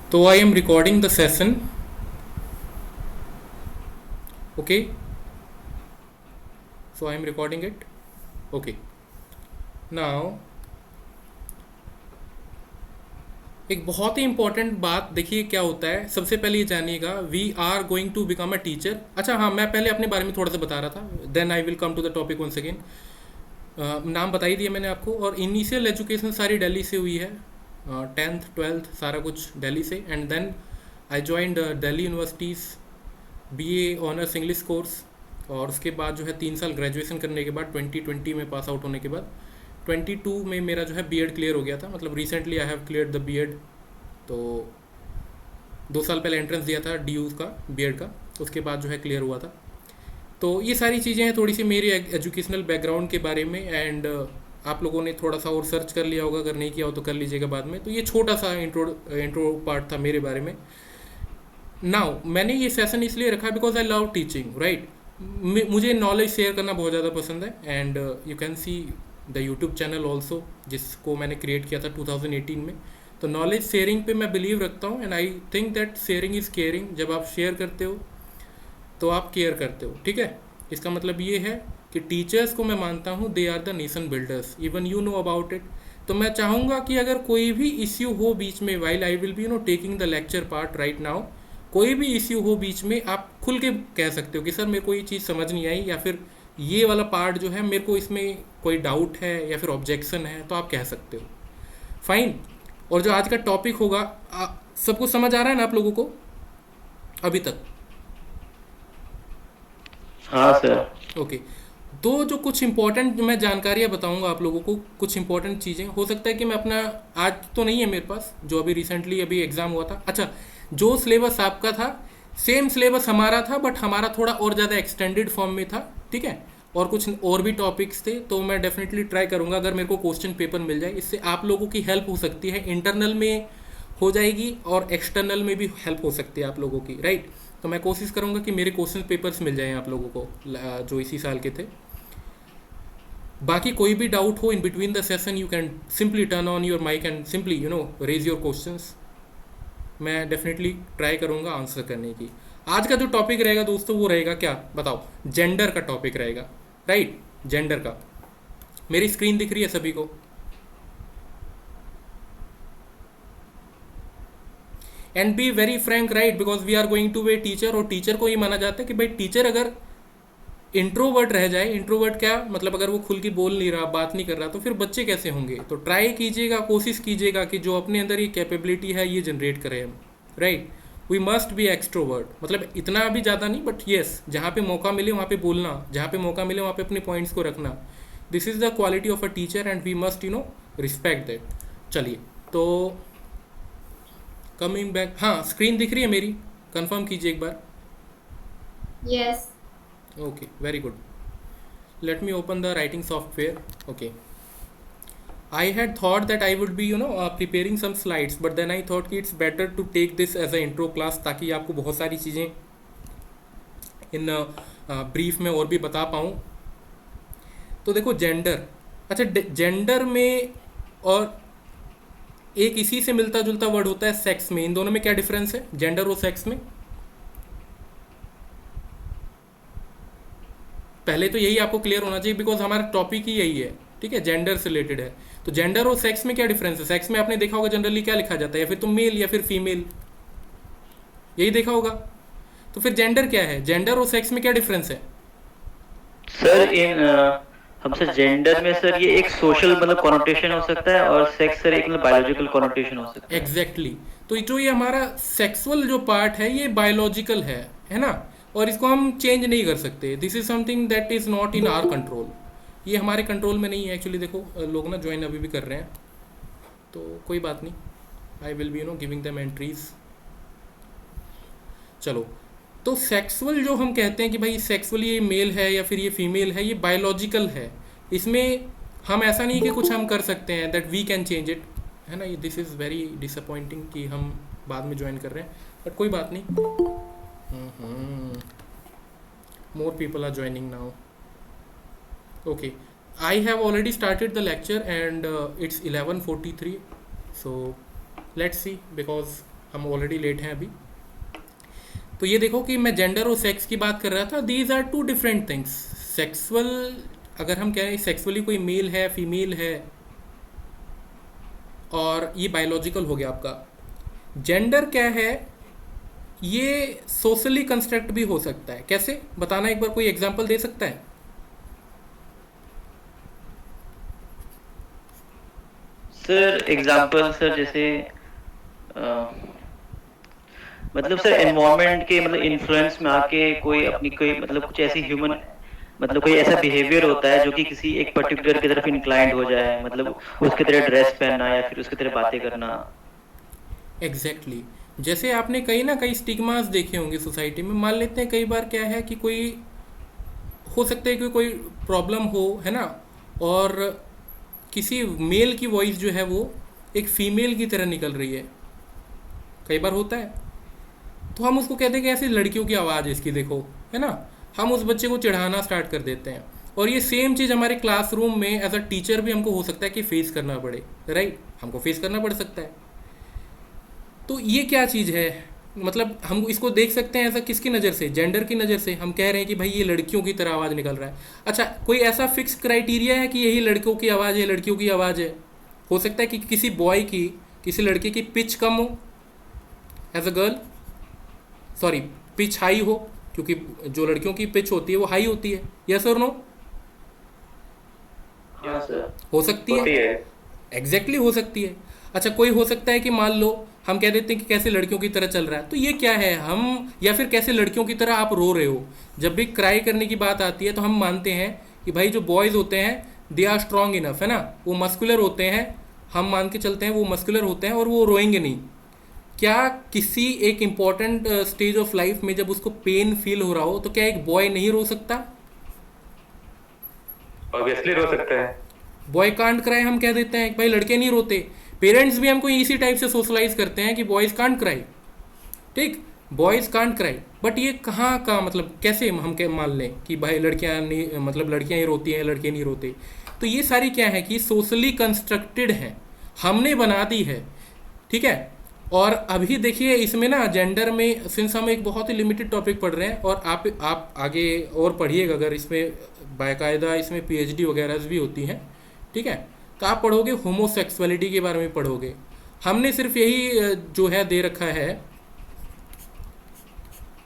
So I am recording the session. Okay. So I am recording it. Okay. Now एक बहुत ही important बात देखिए क्या होता है, सबसे पहले ये जानिएगा, we are going to become a teacher. अच्छा हाँ, मैं पहले अपने बारे में थोड़ा सा बता रहा था, then I will come to the topic one second. नाम बता ही दिया मैंने आपको, और इनिशियल एजुकेशन सारी दिल्ली से हुई है, टेंथ ट्वेल्थ सारा कुछ दिल्ली से, and then I joined Delhi university's BA honours English course. और उसके बाद जो है 3 साल ग्रेजुएशन करने के बाद 2020 में पास आउट होने के बाद 22 में मेरा जो है बीएड क्लियर हो गया था, मतलब recently I have clear the BEd. तो 2 साल पहले एंट्रेंस दिया था डी का, बीएड का, उसके बाद जो है क्लियर हुआ था। तो ये सारी चीज़ें हैं थोड़ी सी मेरी एजुकेशनल बैकग्राउंड के बारे में, एंड आप लोगों ने थोड़ा सा और सर्च कर लिया होगा, अगर नहीं किया हो तो कर लीजिएगा बाद में। तो ये छोटा सा इंट्रो पार्ट था मेरे बारे में। नाउ मैंने ये सेशन इसलिए रखा because I love teaching, right. मुझे नॉलेज शेयर करना बहुत ज़्यादा पसंद है, and you can see the YouTube channel also, जिसको मैंने क्रिएट किया था 2018 में। तो नॉलेज शेयरिंग पे मैं बिलीव रखता हूँ, and I think that sharing is caring. जब आप शेयर करते हो तो आप केयर करते हो, ठीक है। इसका मतलब ये है कि टीचर्स को मैं मानता हूँ they are the nation builders, even you know about it. तो मैं चाहूँगा कि अगर कोई भी इश्यू हो बीच में, while I will be taking the lecture part right now, कोई भी इश्यू हो बीच में, आप खुल के कह सकते हो कि सर मेरे को ये चीज़ समझ नहीं आई, या फिर ये वाला पार्ट जो है मेरे को इसमें कोई डाउट है या फिर ऑब्जेक्शन है, तो आप कह सकते हो, फाइन। और जो आज का टॉपिक होगा, सब कुछ समझ आ रहा है ना आप लोगों को अभी तक? हाँ सर। ओके। तो जो कुछ इंपॉर्टेंट मैं जानकारियाँ बताऊंगा आप लोगों को, कुछ इंपॉर्टेंट चीज़ें, हो सकता है कि मैं अपना, आज तो नहीं है मेरे पास, जो अभी रिसेंटली अभी एग्ज़ाम हुआ था। अच्छा, जो सिलेबस आपका था सेम सिलेबस हमारा था, बट हमारा थोड़ा और ज़्यादा एक्सटेंडेड फॉर्म में था, ठीक है। और कुछ और भी टॉपिक्स थे, तो मैं डेफिनेटली ट्राई करूँगा अगर मेरे को क्वेश्चन पेपर मिल जाए, इससे आप लोगों की हेल्प हो सकती है, इंटरनल में हो जाएगी और एक्सटर्नल में भी हेल्प हो सकती है आप लोगों की, राइट। तो मैं कोशिश करूँगा कि मेरे क्वेश्चन पेपर्स मिल जाएं आप लोगों को, जो इसी साल के थे। बाकी कोई भी डाउट हो in between the session, you can simply turn on your mike and simply raise your questions. मैं डेफिनेटली ट्राई करूँगा आंसर करने की। आज का जो टॉपिक रहेगा दोस्तों, वो रहेगा क्या बताओ? जेंडर का टॉपिक रहेगा, राइट। जेंडर का। मेरी स्क्रीन दिख रही है सभी को? And be very frank, right, because we are going to way teacher, और टीचर को ये माना जाता है कि भाई टीचर अगर इंट्रोवर्ट रह जाए, इंट्रोवर्ट क्या मतलब, अगर वो खुल के बोल नहीं रहा, बात नहीं कर रहा, तो फिर बच्चे कैसे होंगे? तो ट्राई कीजिएगा, कोशिश कीजिएगा कि जो अपने अंदर ये कैपेबिलिटी है ये जनरेट करें हम, right. We must be extrovert, मतलब इतना भी ज़्यादा नहीं, बट येस, जहाँ पे मौका मिले वहाँ पे बोलना, जहाँ पे मौका मिले वहाँ पे अपने पॉइंट्स को रखना। This is the quality of a teacher, and we must respect that. चलिए, तो कमिंग बैक, हाँ स्क्रीन दिख रही है मेरी? कंफर्म कीजिए एक बार। Yes. Okay, very good. Let me open the writing software. Okay. I had thought that I would be preparing some slides, but then I thought कि it's better to take this as a intro class, ताकि आपको बहुत सारी चीज़ें in brief में और भी बता पाऊँ। तो देखो जेंडर, अच्छा जेंडर में और एक इसी से मिलता जुलता वर्ड होता है सेक्स में, इन दोनों में क्या डिफरेंस है, जेंडर और सेक्स में? पहले तो यही आपको क्लियर होना चाहिए, बिकॉज हमारा टॉपिक ही यही है, ठीक है, जेंडर से रिलेटेड है। तो जेंडर और सेक्स में क्या डिफरेंस है? सेक्स में आपने देखा होगा जनरली क्या लिखा जाता है, या फिर तो मेल या फिर फीमेल, यही देखा होगा। तो फिर जेंडर क्या है? जेंडर और सेक्स में क्या डिफरेंस है? सर हम सर जेंडर में सर ये एक सोशल मतलब कॉनोटेशन हो सकता है, और सेक्स सर एक मतलब बायोलॉजिकल कॉनोटेशन हो सकता है। Exactly exactly. तो जो ये हमारा सेक्सुअल जो पार्ट है ये बायोलॉजिकल है ना, और इसको हम चेंज नहीं कर सकते। This is something that is not in our control, ये हमारे कंट्रोल में नहीं है एक्चुअली। देखो लोग ना ज्वाइन अभी भी कर रहे हैं, तो कोई बात नहीं, I will be giving them entries. चलो, तो सेक्सुअल जो हम कहते हैं कि भाई सेक्सुअल ये मेल है या फिर ये फीमेल है, ये बायोलॉजिकल है। इसमें हम ऐसा नहीं कि कुछ हम कर सकते हैं, that we can change it, है ना। ये दिस इज़ वेरी डिसअपॉइंटिंग कि हम बाद में ज्वाइन कर रहे हैं, बट कोई बात नहीं। More people are joining now. Okay, I have already started the lecture and it's 11:43, so let's see, because हम ऑलरेडी लेट हैं अभी। तो ये देखो कि मैं जेंडर और सेक्स की बात कर रहा था। These are two different things. Sexual, अगर हम कह रहे हैं सेक्सुअली कोई मेल है, फीमेल है, और ये बायोलॉजिकल हो गया आपका। जेंडर क्या है, ये सोशली कंस्ट्रक्ट भी हो सकता है। कैसे बताना, एक बार कोई एग्जांपल दे सकता है? सर एग्जांपल सर जैसे मतलब सर एनवायरनमेंट के मतलब इन्फ्लुएंस में आके कोई अपनी कोई मतलब कुछ ऐसी ह्यूमन मतलब कोई ऐसा बिहेवियर होता है जो कि किसी एक पर्टिकुलर की तरफ इंक्लाइंड हो जाए, मतलब उसकी तरह ड्रेस पहनना या फिर उसकी तरह बातें करना। एग्जैक्टली जैसे आपने कई ना कई स्टिग्मास देखे होंगे सोसाइटी में। मान लेते हैं कई बार क्या है कि कोई हो सकता है कि कोई प्रॉब्लम हो, है ना, और किसी मेल की वॉइस जो है वो एक फीमेल की तरह निकल रही है, कई बार होता है। तो हम उसको कहते हैं कि ऐसी लड़कियों की आवाज़ इसकी देखो, है ना, हम उस बच्चे को चिढ़ाना स्टार्ट कर देते हैं। और ये सेम चीज़ हमारे क्लासरूम में एज अ टीचर भी हमको हो सकता है कि फेस करना पड़े, राइट, हमको फेस करना पड़ सकता है। तो ये क्या चीज़ है, मतलब हम इसको देख सकते हैं ऐसा किसकी नज़र से, जेंडर की नज़र से। हम कह रहे हैं कि भाई ये लड़कियों की तरह आवाज़ निकल रहा है। अच्छा, कोई ऐसा फिक्स क्राइटेरिया है कि यही लड़कों की आवाज़ है, लड़कियों की आवाज़ है? हो सकता है कि किसी बॉय की, किसी लड़के की पिच कम हो as a girl, sorry pitch high हो, क्योंकि जो लड़कियों की पिच होती है वो हाई होती है। यस और नो? हाँ सर, हो सकती होती है, है। एग्जैक्टली हो सकती है। अच्छा, कोई हो सकता है कि मान लो हम कह देते हैं कि कैसे लड़कियों की तरह चल रहा है, तो ये क्या है हम, या फिर कैसे लड़कियों की तरह आप रो रहे हो। जब भी क्राई करने की बात आती है तो हम मानते हैं कि भाई जो बॉयज़ होते हैं दे आर स्ट्रांग इनफ, है ना, वो मस्कुलर होते हैं, हम मान के चलते हैं वो मस्कुलर होते हैं और वो रोएंगे नहीं। क्या किसी एक इम्पॉर्टेंट स्टेज ऑफ लाइफ में जब उसको पेन फील हो रहा हो तो क्या एक बॉय नहीं रो सकता? ऑब्वियसली रो सकता है। बॉय कांट क्राई हम कह देते हैं, भाई लड़के नहीं रोते। पेरेंट्स भी हमको इसी टाइप से सोशलाइज करते हैं कि बॉयज़ कांट क्राई, ठीक, बॉयज़ कांट क्राई। बट ये कहाँ का मतलब, कैसे हम क्या मान लें कि भाई लड़कियाँ नहीं, मतलब लड़कियाँ ही रोती हैं, लड़के नहीं रोते? तो ये सारी क्या है कि सोशली कंस्ट्रक्टेड हैं, हमने बना दी है, ठीक है। और अभी देखिए इसमें ना जेंडर में, सिंस हम एक बहुत ही लिमिटेड टॉपिक पढ़ रहे हैं, और आप आगे और पढ़िएगा, अगर इसमें बाकायदा इसमें पीएचडी वगैरह भी होती हैं, ठीक है, तो आप पढ़ोगे होमोसेक्सुअलिटी के बारे में पढ़ोगे। हमने सिर्फ यही जो है दे रखा है,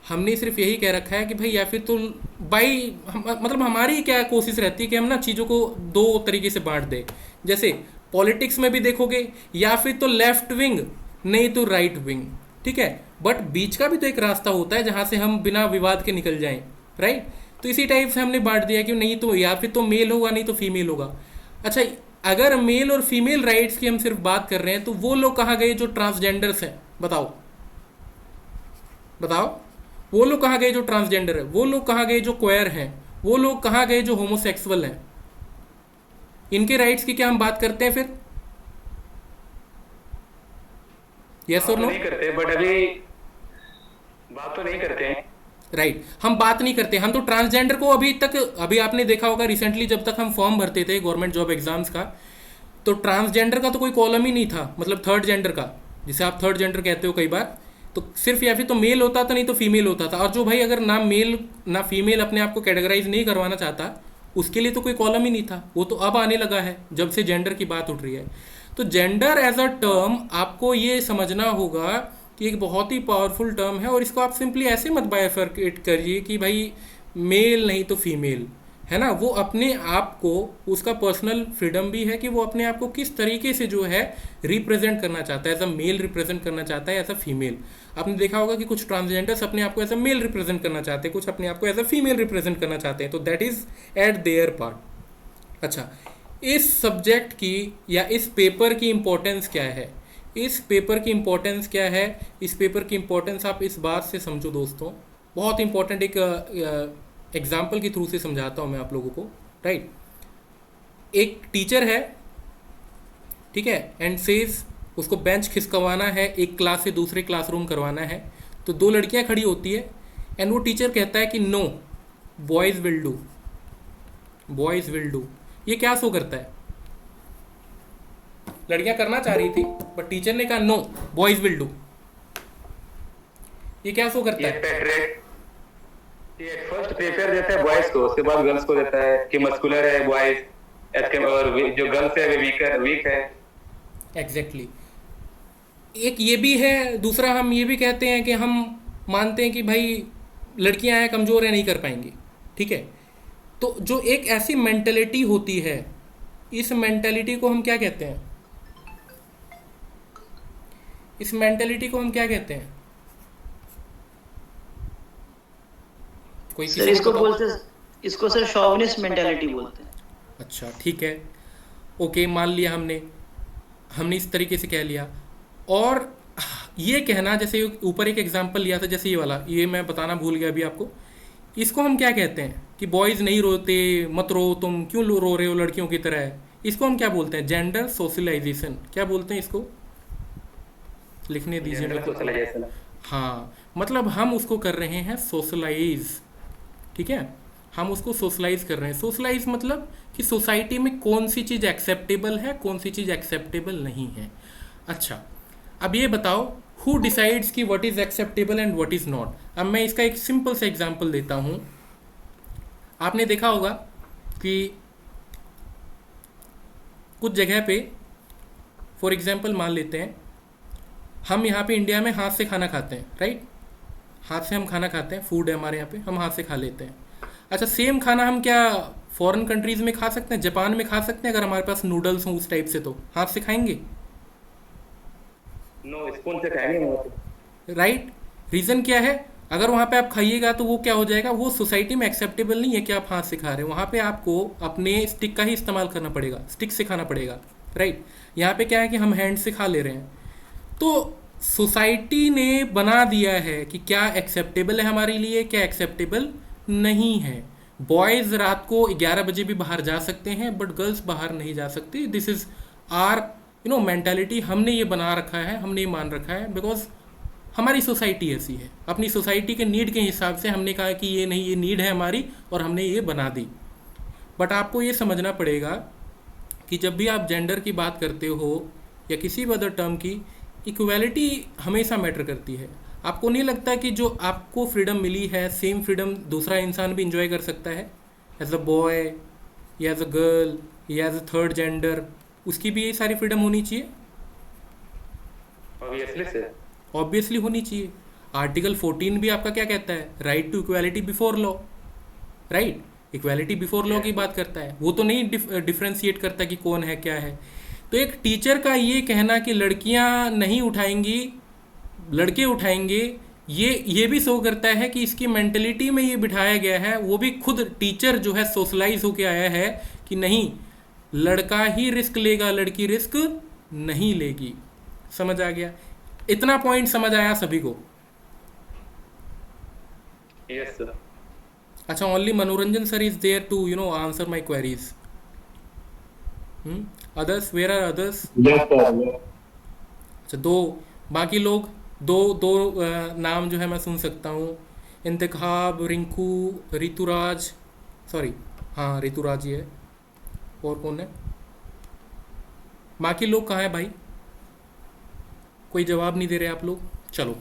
हमने सिर्फ यही कह रखा है कि भाई या फिर तो मतलब हमारी क्या कोशिश रहती है कि हम ना चीज़ों को दो तरीके से बांट दें। जैसे पॉलिटिक्स में भी देखोगे, या फिर तो लेफ्ट विंग नहीं तो राइट विंग, ठीक है, बट बीच का भी तो एक रास्ता होता है जहाँ से हम बिना विवाद के निकल जाएं, राइट। तो इसी टाइप से हमने बांट दिया कि नहीं तो या फिर तो मेल होगा नहीं तो फीमेल होगा। अच्छा, अगर मेल और फीमेल राइट्स की हम सिर्फ बात कर रहे हैं तो वो लोग कहाँ गए जो ट्रांसजेंडर्स हैं? बताओ बताओ, वो लोग कहाँ गए जो ट्रांसजेंडर है? वो लोग कहाँ गए जो क्वेयर हैं? वो लोग कहाँ गए जो होमोसेक्सुअल हैं? इनके राइट्स की क्या हम बात करते हैं फिर? यस और नो? नहीं करते, बट अभी बात तो नहीं करते हैं। राइट, हम बात नहीं करते। हम तो ट्रांसजेंडर को अभी तक, अभी आपने देखा होगा रिसेंटली जब तक हम फॉर्म भरते थे गवर्नमेंट जॉब एग्जाम्स का, तो ट्रांसजेंडर का तो कोई कॉलम ही नहीं था, मतलब थर्ड जेंडर का, जिसे आप थर्ड जेंडर कहते हो कई बार। तो सिर्फ या फिर तो मेल होता था नहीं तो फीमेल होता था। और जो भाई अगर ना मेल ना फीमेल अपने आप को कैटेगराइज नहीं करवाना चाहता, उसके लिए तो कोई कॉलम ही नहीं था। वो तो अब आने लगा है जब से जेंडर की बात उठ रही है। तो जेंडर एज अ टर्म आपको ये समझना होगा कि एक बहुत ही पावरफुल टर्म है, और इसको आप सिंपली ऐसे मत बाइफरकेट करिए कि भाई मेल नहीं तो फीमेल, है ना। वो अपने आप को, उसका पर्सनल फ्रीडम भी है कि वो अपने आप को किस तरीके से जो है रिप्रेजेंट करना चाहता है, एज अ मेल रिप्रेजेंट करना चाहता है, एज अ फीमेल। आपने देखा होगा कि कुछ ट्रांसजेंडर्स अपने आप को एज अ मेल रिप्रेजेंट करना चाहते हैं, कुछ अपने आप को एज अ फीमेल रिप्रेजेंट करना चाहते हैं, तो that is eight there part. अच्छा, इस सब्जेक्ट की या इस पेपर की इम्पोर्टेंस क्या है? इस पेपर की इम्पोर्टेंस क्या है? इस पेपर की इम्पोर्टेंस आप इस बात से समझो दोस्तों, बहुत इंपॉर्टेंट एक एग्जाम्पल के थ्रू से समझाता हूँ मैं आप लोगों को, राइट। एक टीचर है, ठीक है, एंड सेज उसको बेंच खिसकवाना है, एक क्लास से दूसरे क्लासरूम करवाना है। तो दो लड़कियां खड़ी होती है एंड वो टीचर कहता है कि no, boys will do, boys will do. ये क्या शो करता है? लड़कियां करना चाह रही थी बट टीचर ने कहा नो, बॉयज़ विल डू। ये क्या शो करता ये है? पेट्रेट ये एट फर्स्ट प्रेफर देता है बॉयज को, उसके बाद गर्ल्स को देता है कि मस्कुलर है बॉयज, और जो गर्ल्स है वे वीक है। एग्जैक्टली एक ये भी है। दूसरा हम ये भी कहते हैं कि हम मानते हैं कि भाई लड़कियां हैं, कमज़ोर है, नहीं कर पाएंगी। ठीक है, तो जो एक ऐसी मेंटेलिटी होती है, इस मेंटेलिटी को हम क्या कहते हैं? इस मेंटेलिटी को हम क्या कहते हैं? कोई सर किसी इसको को बोलते इसको सर शॉविनिस्ट मेंटालिटी बोलते हैं। अच्छा ठीक है, ओके, मान लिया हमने हमने इस तरीके से कह लिया। और ये कहना, जैसे ऊपर एक एग्जांपल लिया था, जैसे ये वाला, ये मैं बताना भूल गया अभी आपको। इसको हम क्या कहते हैं कि बॉयज़ नहीं रोते, मत रो, तुम क्यों रो रहे हो लड़कियों की तरह है। इसको हम क्या बोलते हैं? Gender socialization. क्या बोलते हैं इसको? लिखने दीजिए जेंडर मेरे को। सोशलाइजेशन। हाँ, मतलब हम उसको कर रहे हैं सोशलाइज। ठीक है, हम उसको सोशलाइज कर रहे हैं। सोशलाइज मतलब कि सोसाइटी में कौन सी चीज़ एक्सेप्टेबल है, कौन सी चीज़ एक्सेप्टेबल नहीं है। अच्छा, अब ये बताओ, हु डिसाइड्स कि what is acceptable and what is not. अब मैं इसका एक सिंपल सा एग्जांपल देता हूँ। आपने देखा होगा कि कुछ जगह पे, फॉर एग्जांपल मान लेते हैं, हम यहाँ पे इंडिया में हाथ से खाना खाते हैं, राइट? हाथ से हम खाना खाते हैं, फूड है हमारे यहाँ पे, हम हाथ से खा लेते हैं। अच्छा, सेम खाना हम क्या फॉरेन कंट्रीज़ में खा सकते हैं? जापान में खा सकते हैं? अगर हमारे पास नूडल्स हों उस टाइप से, तो हाथ से खाएंगे? नो, स्पून से खाएंगे वहाँ पे। राइट? रीज़न क्या है? अगर वहाँ पे आप खाइएगा तो वो क्या हो जाएगा, वो सोसाइटी में एक्सेप्टेबल नहीं है कि आप हाथ से खा रहे हैं। वहाँ पे आपको अपने स्टिक का ही इस्तेमाल करना पड़ेगा, स्टिक से खाना पड़ेगा, राइट? यहाँ पे क्या है कि हम हैंड से खा ले रहे हैं। तो सोसाइटी ने बना दिया है कि क्या एक्सेप्टेबल है हमारे लिए, क्या एक्सेप्टेबल नहीं है। बॉयज़ रात को 11 बजे भी बाहर जा सकते हैं, बट गर्ल्स बाहर नहीं जा सकती। This is our mentality. हमने ये बना रखा है, हमने ये मान रखा है, बिकॉज हमारी सोसाइटी ऐसी है। अपनी सोसाइटी के नीड के हिसाब से हमने कहा कि ये नहीं, ये नीड है हमारी, और हमने ये बना दी। बट आपको ये समझना पड़ेगा कि जब भी आप जेंडर की बात करते हो या किसी भी अदर टर्म की, इक्वालिटी हमेशा मैटर करती है। आपको नहीं लगता कि जो आपको फ्रीडम मिली है, सेम फ्रीडम दूसरा इंसान भी इंजॉय कर सकता है? एज अ बॉय या एज अ गर्ल या एज अ थर्ड जेंडर, उसकी भी ये सारी फ्रीडम होनी चाहिए। Obviously sir. ऑब्वियसली होनी चाहिए। आर्टिकल 14 भी आपका क्या कहता है? Right to equality before law, right? Equality before law की बात करता है। वो तो नहीं डिफ्रेंशिएट करता कि कौन है क्या है। तो एक टीचर का ये कहना कि लड़कियां नहीं उठाएंगी, लड़के उठाएंगे, ये भी शो करता है कि इसकी मेंटलिटी में ये बिठाया गया है। वो भी खुद टीचर जो है सोशलाइज होके आया है कि नहीं, लड़का ही रिस्क लेगा, लड़की रिस्क नहीं लेगी। समझ आ गया? इतना पॉइंट समझ आया सभी को? Yes sir. अच्छा, only Manoranjan sir is there to answer my queries. Others, where are others? Yes sir. अच्छा, दो बाकी लोग, दो नाम जो है मैं सुन सकता हूँ। इंतखाब, रिंकू, ऋतुराज, सॉरी, हाँ ऋतुराज ही है। और कौन है? बाकी लोग कहाँ हैं भाई? कोई जवाब नहीं दे रहे आप लोग। चलो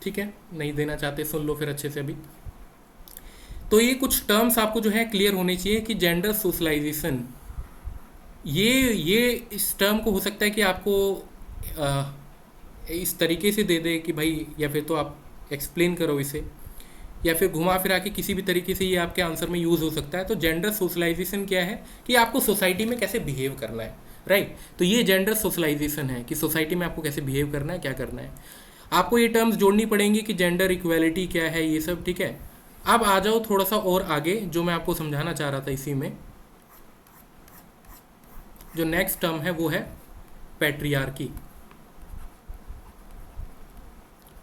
ठीक है, नहीं देना चाहते, सुन लो फिर अच्छे से अभी। तो ये कुछ टर्म्स आपको जो है क्लियर होने चाहिए कि जेंडर सोशलाइजेशन, ये इस टर्म को हो सकता है कि आपको इस तरीके से दे दे कि भाई, या फिर तो आप एक्सप्लेन करो इसे, या फिर घुमा फिरा के किसी भी तरीके से ये आपके आंसर में यूज़ हो सकता है। तो जेंडर सोशलाइजेशन क्या है कि आपको सोसाइटी में कैसे बिहेव करना है, राइट? तो ये जेंडर सोशलाइजेशन है कि सोसाइटी में आपको कैसे बिहेव करना है, क्या करना है। आपको ये टर्म्स जोड़नी पड़ेंगी कि जेंडर इक्वालिटी क्या है, ये सब, ठीक है? अब आ जाओ थोड़ा सा और आगे, जो मैं आपको समझाना चाह रहा था इसी में। जो नेक्स्ट टर्म है वो है पैट्रियार्की।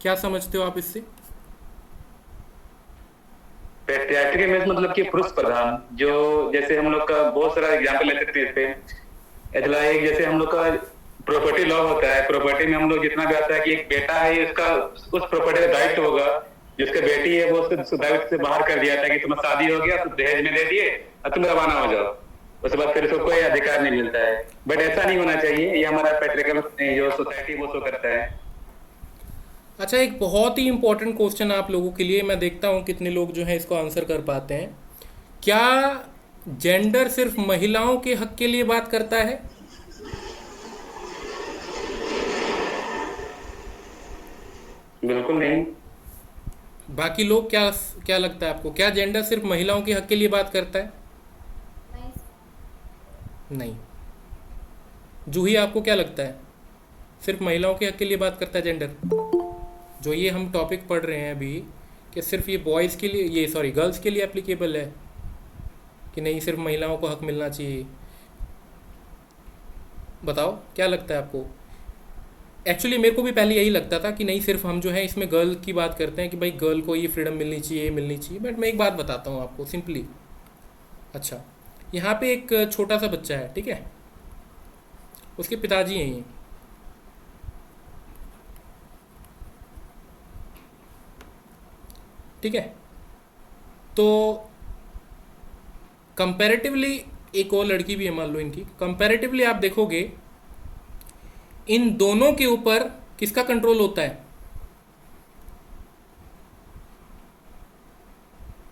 क्या समझते हो आप इससे? पैट्रियार्की मींस मतलब कि पुरुष प्रधान, जो जैसे हम लोग का बहुत सारा एग्जांपल ले सकते हैं इस पे। लाइक जैसे हम लोग का प्रॉपर्टी लॉ होता है, प्रॉपर्टी में हम लोग जितना भी आता है कि एक बेटा है, उसका उस प्रॉपर्टी का दायित्व होगा, जिसका बेटी है वो उसको दायित्व से बाहर कर दिया था कि तुम्हें शादी हो गया, तुम दहेज में दे दिए और तुम रवाना हो जाओ। उसके बाद फिर उसको कोई अधिकार नहीं मिलता है। बट ऐसा नहीं होना चाहिए, ये हमारा पैट्रिकल जो सोसाइटी वो शो करता है। अच्छा, एक बहुत ही इंपॉर्टेंट क्वेश्चन आप लोगों के लिए, मैं देखता हूँ कितने लोग जो है इसको आंसर कर पाते हैं। क्या जेंडर सिर्फ महिलाओं के हक के लिए बात करता है? बिल्कुल नहीं। बाकी लोग क्या क्या लगता है आपको, क्या जेंडर सिर्फ महिलाओं के हक के लिए बात करता है? नहीं। जूही, आपको क्या लगता है, सिर्फ महिलाओं के हक के लिए बात करता है जेंडर? जो ये हम टॉपिक पढ़ रहे हैं अभी, कि सिर्फ ये बॉयज़ के लिए, ये सॉरी गर्ल्स के लिए एप्लीकेबल है कि नहीं, सिर्फ महिलाओं को हक मिलना चाहिए? बताओ क्या लगता है आपको? एक्चुअली मेरे को भी पहले यही लगता था कि नहीं, सिर्फ हम जो है इसमें गर्ल की बात करते हैं कि भाई गर्ल को ये फ्रीडम मिलनी चाहिए, मिलनी चाहिए। बट मैं एक बात बताता हूँ आपको सिंपली। अच्छा, यहाँ पे एक छोटा सा बच्चा है, ठीक है, उसके पिताजी हैं ये, ठीक है, तो कंपैरेटिवली एक और लड़की भी है मान लो इनकी, कंपैरेटिवली आप देखोगे इन दोनों के ऊपर किसका कंट्रोल होता है?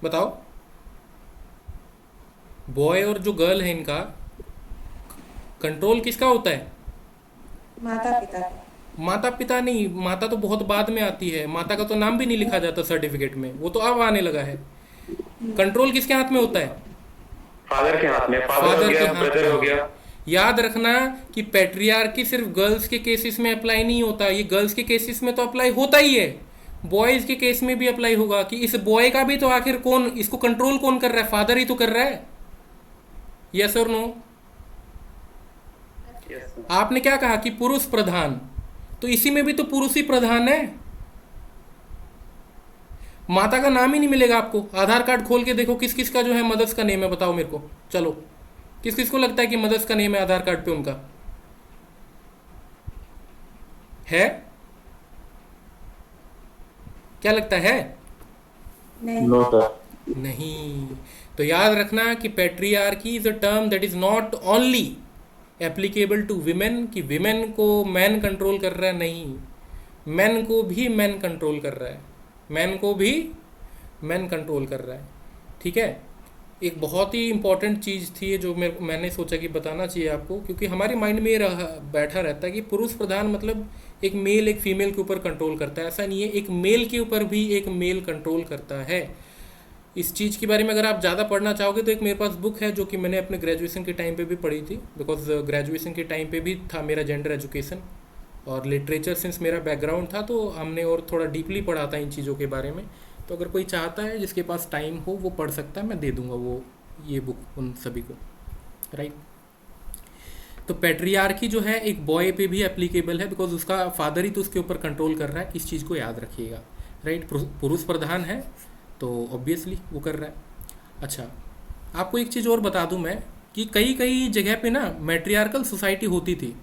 बताओ। बॉय और जो गर्ल है इनका कंट्रोल किसका होता है? माता पिता। माता पिता नहीं, माता तो बहुत बाद में आती है, माता का तो नाम भी नहीं लिखा जाता सर्टिफिकेट में, वो तो अब आने लगा है। कंट्रोल किसके हाथ में होता है? फादर के हाथ में, फादर हो फादर के गया, हाथ ब्रदर हो में। गया। याद रखना कि पैट्रियार्की सिर्फ गर्ल्स के केसेस में अप्लाई नहीं होता, ये गर्ल्स के केसेस में तो अप्लाई होता ही है, बॉयज के केस में भी अप्लाई होगा। कि इस बॉय का भी तो आखिर कौन, इसको कंट्रोल कौन कर रहा है? फादर ही तो कर रहा है। यस और नो? Yes, sir. आपने क्या कहा कि पुरुष प्रधान, तो इसी में भी तो पुरुष ही प्रधान है। माता का नाम ही नहीं मिलेगा आपको। आधार कार्ड खोल के देखो किस किस का जो है मदर्स का नेम है, बताओ मेरे को। चलो, किस किस को लगता है कि मदर्स का नेम है आधार कार्ड पे उनका? है? क्या लगता है? नहीं। No sir. नहीं। तो याद रखना कि patriarchy is a term that is not only applicable to women, कि विमेन को मैन कंट्रोल कर रहा है, नहीं, मैन को भी मैन कंट्रोल कर रहा है, मैन को भी मैन कंट्रोल कर रहा है। ठीक है, एक बहुत ही इंपॉर्टेंट चीज़ थी जो मैंने सोचा कि बताना चाहिए आपको, क्योंकि हमारे माइंड में ये बैठा रहता है कि पुरुष प्रधान मतलब एक मेल एक फीमेल के ऊपर कंट्रोल करता है। ऐसा नहीं है, एक मेल के ऊपर भी एक मेल कंट्रोल करता है। इस चीज़ के बारे में अगर आप ज़्यादा पढ़ना चाहोगे तो एक मेरे पास बुक है जो कि मैंने अपने ग्रेजुएशन के टाइम पे भी पढ़ी थी, बिकॉज ग्रेजुएशन के टाइम पे भी था मेरा जेंडर एजुकेशन और लिटरेचर सिंस मेरा बैकग्राउंड था, तो हमने और थोड़ा डीपली पढ़ा था इन चीज़ों के बारे में। तो अगर कोई चाहता है जिसके पास टाइम हो वो पढ़ सकता है, मैं दे दूंगा वो ये बुक उन सभी को, राइट। तो पैट्रियार्की जो है एक बॉय पे भी एप्लीकेबल है, बिकॉज उसका फादर ही तो उसके ऊपर कंट्रोल कर रहा है। इस चीज़ को याद रखिएगा, राइट। पुरुष प्रधान है तो ऑब्वियसली वो कर रहा है। अच्छा, आपको एक चीज़ और बता दूं मैं कि कई कई जगह पे ना मैट्रियार्कल सोसाइटी होती थी,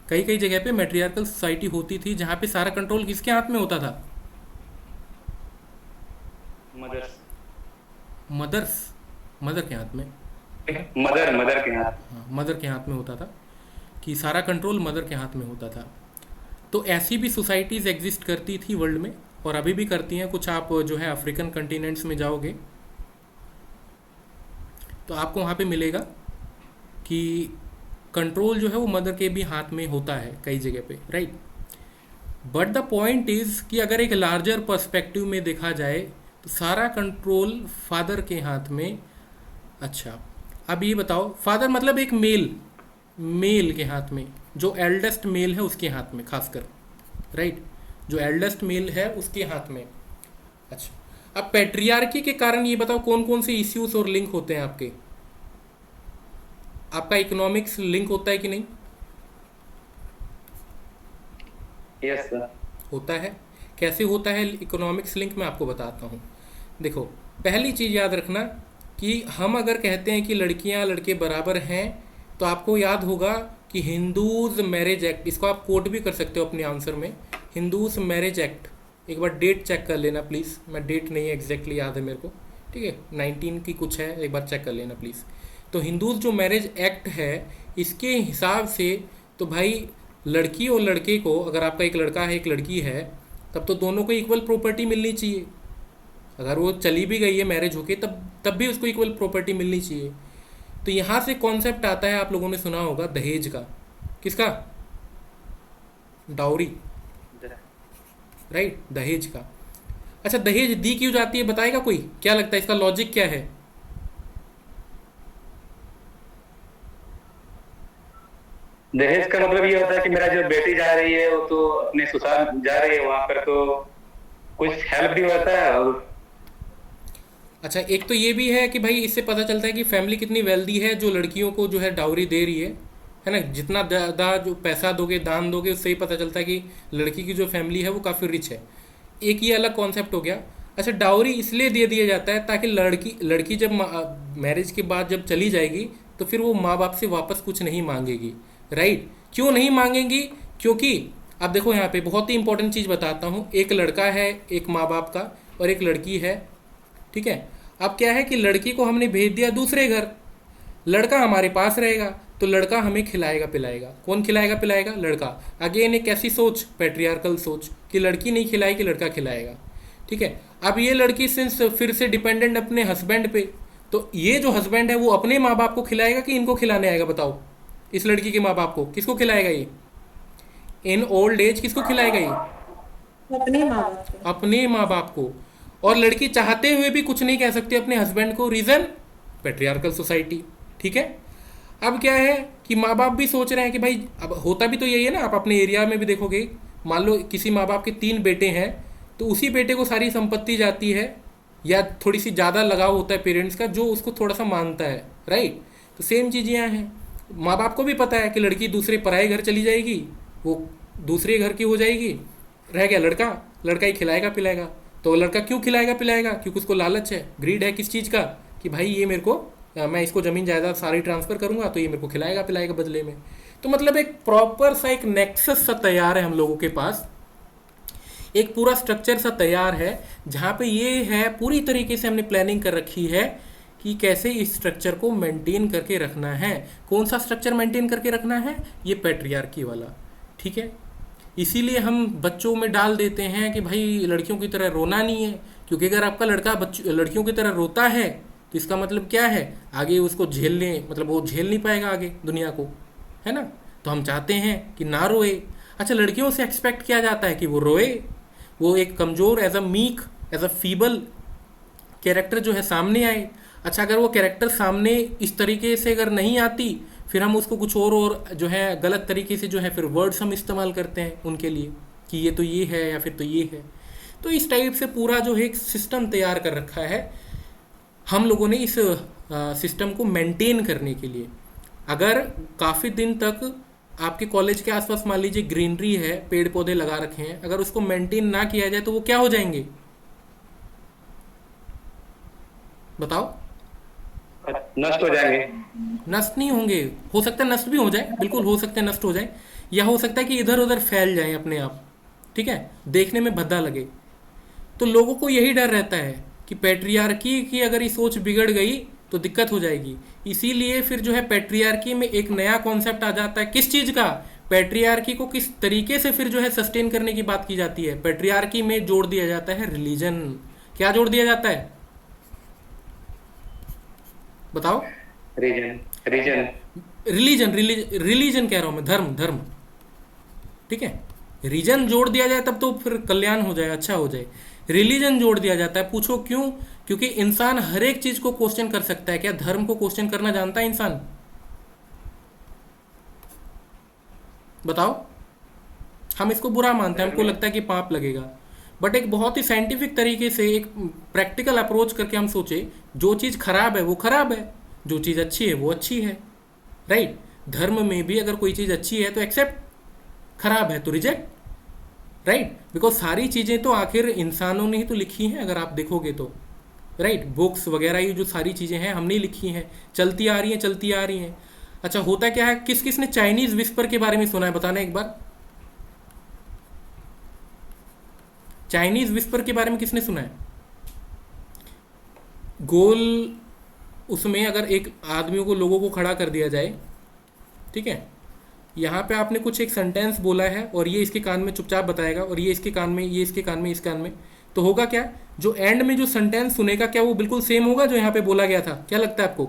कई कई जगह पे मैट्रियार्कल सोसाइटी होती थी जहाँ पे सारा कंट्रोल किसके हाथ में होता था? मदर्स। मदर के हाथ में। मदर के हाथ। हाँ, मदर के हाथ में होता था, कि सारा कंट्रोल मदर के हाथ में होता था। तो ऐसी भी सोसाइटीज़ एग्जिस्ट करती थी वर्ल्ड में और अभी भी करती हैं। कुछ आप जो है अफ्रीकन कंटिनेंट्स में जाओगे तो आपको वहाँ पे मिलेगा कि कंट्रोल जो है वो मदर के भी हाथ में होता है कई जगह पे, right. But the point is कि अगर एक लार्जर पर्सपेक्टिव में देखा जाए तो सारा कंट्रोल फादर के हाथ में। अच्छा, अब ये बताओ, फादर मतलब एक मेल के हाथ में, जो एल्डेस्ट मेल है उसके हाथ में खासकर, राइट, जो एल्डेस्ट मेल है उसके हाथ में। अच्छा, अब पैट्रियार्की के कारण ये बताओ कौन कौन से इश्यूज और लिंक होते हैं आपके? आपका इकोनॉमिक्स लिंक होता है कि नहीं? Yes sir. होता है। कैसे होता है इकोनॉमिक्स लिंक, मैं आपको बताता हूँ। देखो, पहली चीज़ याद रखना कि हम अगर कहते हैं कि लड़कियां लड़के बराबर हैं तो आपको याद होगा कि हिंदूज मैरिज एक्ट, इसको आप कोट भी कर सकते हो अपने आंसर में, हिंदूज मैरिज एक्ट। एक बार डेट चेक कर लेना प्लीज़, मैं डेट नहीं एग्जैक्टली याद है मेरे को, ठीक है, 19 की कुछ है, एक बार चेक कर लेना प्लीज़। तो हिंदूज जो मैरिज एक्ट है इसके हिसाब से तो भाई लड़की और लड़के को, अगर आपका एक लड़का है एक लड़की है, तब तो दोनों को इक्वल प्रॉपर्टी मिलनी चाहिए। अगर वो चली भी गई है मैरिज होके तब भी उसको इक्वल प्रॉपर्टी मिलनी चाहिए। तो यहाँ से कॉन्सेप्ट आता है, आप लोगों ने सुना होगा दहेज का। किसका? डाउरी, राइट, दहेज का। अच्छा, दहेज दी क्यों जाती है बताएगा कोई? क्या लगता है इसका लॉजिक क्या है? दहेज का मतलब ये होता है कि मेरा जो बेटी जा रही है वो तो अपने ससुराल जा रही है, वहां पर तो कुछ हेल्प भी होता है। और अच्छा, एक तो ये भी है कि भाई इससे पता चलता है कि फैमिली कितनी वेल्दी है जो लड़कियों को जो है डाउरी दे रही है ना। जितना ज़्यादा जो पैसा दोगे, दान दोगे, उससे ही पता चलता है कि लड़की की जो फैमिली है वो काफ़ी रिच है। एक ये अलग कॉन्सेप्ट हो गया। अच्छा, डाउरी इसलिए दे दिया जाता है ताकि लड़की जब मैरिज के बाद जब चली जाएगी तो फिर वो माँ बाप से वापस कुछ नहीं मांगेगी, राइट। क्यों नहीं मांगेंगी? क्योंकि अब देखो यहाँ पे बहुत ही इंपॉर्टेंट चीज़ बताता हूँ। एक लड़का है एक माँ बाप का और एक लड़की है, ठीक है। अब क्या है कि लड़की को हमने भेज दिया दूसरे घर, लड़का हमारे पास रहेगा तो लड़का हमें खिलाएगा पिलाएगा। कौन खिलाएगा पिलाएगा? लड़का। अगेन एक ऐसी सोच, पैट्रियार्कल सोच, कि लड़की नहीं खिलाएगी लड़का खिलाएगा, ठीक है। अब ये लड़की सिंस फिर से डिपेंडेंट अपने हस्बैंड पे, तो ये जो हस्बैंड है वो अपने माँ बाप को खिलाएगा कि इनको खिलाने आएगा? बताओ, इस लड़की के माँ बाप को किसको खिलाएगा ये? इन ओल्ड एज किसको खिलाएगा ये? अपने माँ बाप को। अपने माँ बाप को। और लड़की चाहते हुए भी कुछ नहीं कह सकती अपने हस्बैंड को, रीज़न पैट्रियार्कल सोसाइटी, ठीक है। अब क्या है कि माँ बाप भी सोच रहे हैं कि भाई, अब होता भी तो यही है ना, आप अपने एरिया में भी देखोगे। मान लो किसी माँ बाप के 3 बेटे हैं तो उसी बेटे को सारी संपत्ति जाती है, या थोड़ी सी ज़्यादा लगाव होता है पेरेंट्स का जो उसको थोड़ा सा मानता है, राइट। तो सेम चीज़ यहाँ है। माँ बाप को भी पता है कि लड़की दूसरे पराए घर चली जाएगी, वो दूसरे घर की हो जाएगी, रह गया लड़का, लड़का ही खिलाएगा पिलाएगा। तो लड़का क्यों खिलाएगा पिलाएगा? क्योंकि उसको लालच है, ग्रीड है। किस चीज़ का? कि भाई ये मेरे को, मैं इसको ज़मीन जायदाद सारी ट्रांसफ़र करूँगा तो ये मेरे को खिलाएगा पिलाएगा बदले में। तो मतलब एक प्रॉपर सा एक नेक्सस सा तैयार है हम लोगों के पास, एक पूरा स्ट्रक्चर सा तैयार है जहाँ पे ये है, पूरी तरीके से हमने प्लानिंग कर रखी है कि कैसे इस स्ट्रक्चर को मेंटेन करके रखना है। कौन सा स्ट्रक्चर मेंटेन करके रखना है? ये पैट्रियार्की वाला, ठीक है। इसीलिए हम बच्चों में डाल देते हैं कि भाई लड़कियों की तरह रोना नहीं है, क्योंकि अगर आपका लड़का लड़कियों की तरह रोता है तो इसका मतलब क्या है? आगे उसको झेलने, मतलब वो झेल नहीं पाएगा आगे दुनिया को, है ना। तो हम चाहते हैं कि ना रोए। अच्छा, लड़कियों से एक्सपेक्ट किया जाता है कि वो रोए, वो एक कमज़ोर, as a meek, as a feeble character जो है सामने आए। अच्छा, अगर वो कैरेक्टर सामने इस तरीके से अगर नहीं आती, फिर हम उसको कुछ और जो है गलत तरीके से जो है फिर वर्ड्स हम इस्तेमाल करते हैं उनके लिए कि ये तो ये है या फिर तो ये है। तो इस टाइप से पूरा जो है एक सिस्टम तैयार कर रखा है हम लोगों ने इस सिस्टम को मेंटेन करने के लिए। अगर काफ़ी दिन तक आपके कॉलेज के आसपास मान लीजिए ग्रीनरी है, पेड़ पौधे लगा रखे हैं, अगर उसको मेंटेन ना किया जाए तो वो क्या हो जाएंगे? बताओ। नष्ट हो जाएंगे। नष्ट नहीं होंगे, हो सकता है नष्ट भी हो जाए, बिल्कुल हो सकता है नष्ट हो जाए, या हो सकता है कि इधर उधर फैल जाए अपने आप, ठीक है, देखने में भद्दा लगे। तो लोगों को यही डर रहता है कि पैट्रियार्की की अगर ये सोच बिगड़ गई तो दिक्कत हो जाएगी। इसीलिए फिर जो है पैट्रियार्की में एक नया कॉन्सेप्ट आ जाता है। किस चीज़ का? पैट्रियार्की को किस तरीके से फिर जो है सस्टेन करने की बात की जाती है। पैट्रियार्की में जोड़ दिया जाता है रिलीजन। क्या जोड़ दिया जाता है? बताओ। रिलीजन कह रहा हूं मैं, धर्म, ठीक है। रीजन जोड़ दिया जाए तब तो फिर कल्याण हो जाए, अच्छा हो जाए। रिलीजन जोड़ दिया जाता है। पूछो क्यों? क्योंकि इंसान हर एक चीज को क्वेश्चन कर सकता है। क्या धर्म को क्वेश्चन करना जानता है इंसान? बताओ। हम इसको बुरा मानते हैं, हमको लगता है कि पाप लगेगा, बट एक बहुत ही साइंटिफिक तरीके से एक प्रैक्टिकल अप्रोच करके हम सोचे, जो चीज़ खराब है वो खराब है, जो चीज़ अच्छी है वो अच्छी है, राइट। धर्म में भी अगर कोई चीज़ अच्छी है तो एक्सेप्ट, खराब है तो रिजेक्ट, राइट। बिकॉज सारी चीज़ें तो आखिर इंसानों ने ही तो लिखी हैं अगर आप देखोगे तो, राइट। बुक्स वगैरह ये जो सारी चीज़ें हैं हमने ही लिखी हैं, चलती आ रही हैं। अच्छा, होता क्या है, किस किस ने चाइनीज़ विस्पर के बारे में सुना है? बताना एक बार। चाइनीज़ विस्पर के बारे में किसने सुना है? गोल उसमें अगर एक आदमियों को, लोगों को खड़ा कर दिया जाए, ठीक है, यहाँ पे आपने कुछ एक सेंटेंस बोला है और ये इसके कान में चुपचाप बताएगा और ये इसके कान में, ये इसके कान में, इस कान में, तो होगा क्या, जो एंड में जो सेंटेंस सुनेगा क्या वो बिल्कुल सेम होगा जो यहाँ पे बोला गया था? क्या लगता है आपको?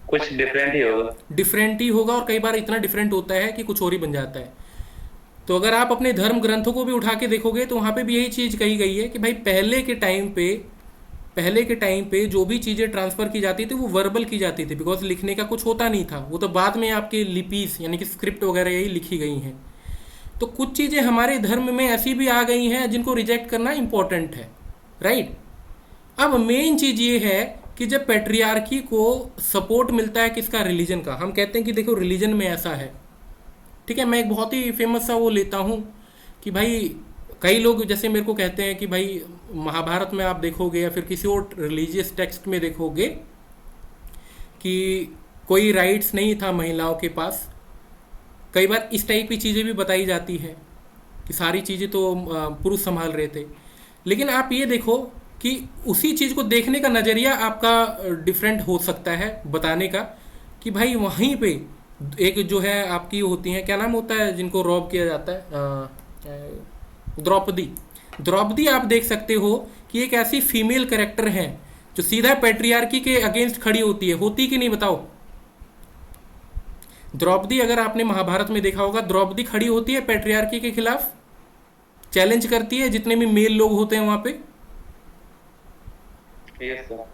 कुछ डिफरेंट ही होगा। डिफरेंट ही होगा, और कई बार इतना डिफरेंट होता है कि कुछ और ही बन जाता है। तो अगर आप अपने धर्म ग्रंथों को भी उठा के देखोगे तो वहाँ पे भी यही चीज़ कही गई है कि भाई पहले के टाइम पे जो भी चीज़ें ट्रांसफ़र की जाती थी वो वर्बल की जाती थी, बिकॉज लिखने का कुछ होता नहीं था, वो तो बाद में आपके लिपीस यानी कि स्क्रिप्ट वगैरह यही लिखी गई हैं। तो कुछ चीज़ें हमारे धर्म में ऐसी भी आ गई हैं जिनको रिजेक्ट करना इम्पोर्टेंट है, राइट। अब मेन चीज़ ये है कि जब पैट्रियार्की को सपोर्ट मिलता है किसका, रिलीजन का। हम कहते हैं कि देखो रिलीजन में ऐसा है, ठीक है। मैं एक बहुत ही फेमस सा वो लेता हूँ कि भाई कई लोग जैसे मेरे को कहते हैं कि भाई महाभारत में आप देखोगे या फिर किसी और रिलीजियस टेक्स्ट में देखोगे कि कोई राइट्स नहीं था महिलाओं के पास। कई बार इस टाइप की चीज़ें भी बताई जाती हैं कि सारी चीज़ें तो पुरुष संभाल रहे थे। लेकिन आप ये देखो कि उसी चीज़ को देखने का नज़रिया आपका डिफरेंट हो सकता है, बताने का कि भाई वहीं पे एक जो है आपकी होती हैं, क्या नाम होता है जिनको रॉब किया जाता है, द्रौपदी आप देख सकते हो कि एक ऐसी फीमेल कैरेक्टर हैं जो सीधा पैट्रियार्की के अगेंस्ट खड़ी होती है। होती कि नहीं बताओ? द्रौपदी, अगर आपने महाभारत में देखा होगा, द्रौपदी खड़ी होती है पैट्रियार्की के खिलाफ, चैलेंज करती है जितने भी मेल लोग होते हैं वहां पे, यस सर,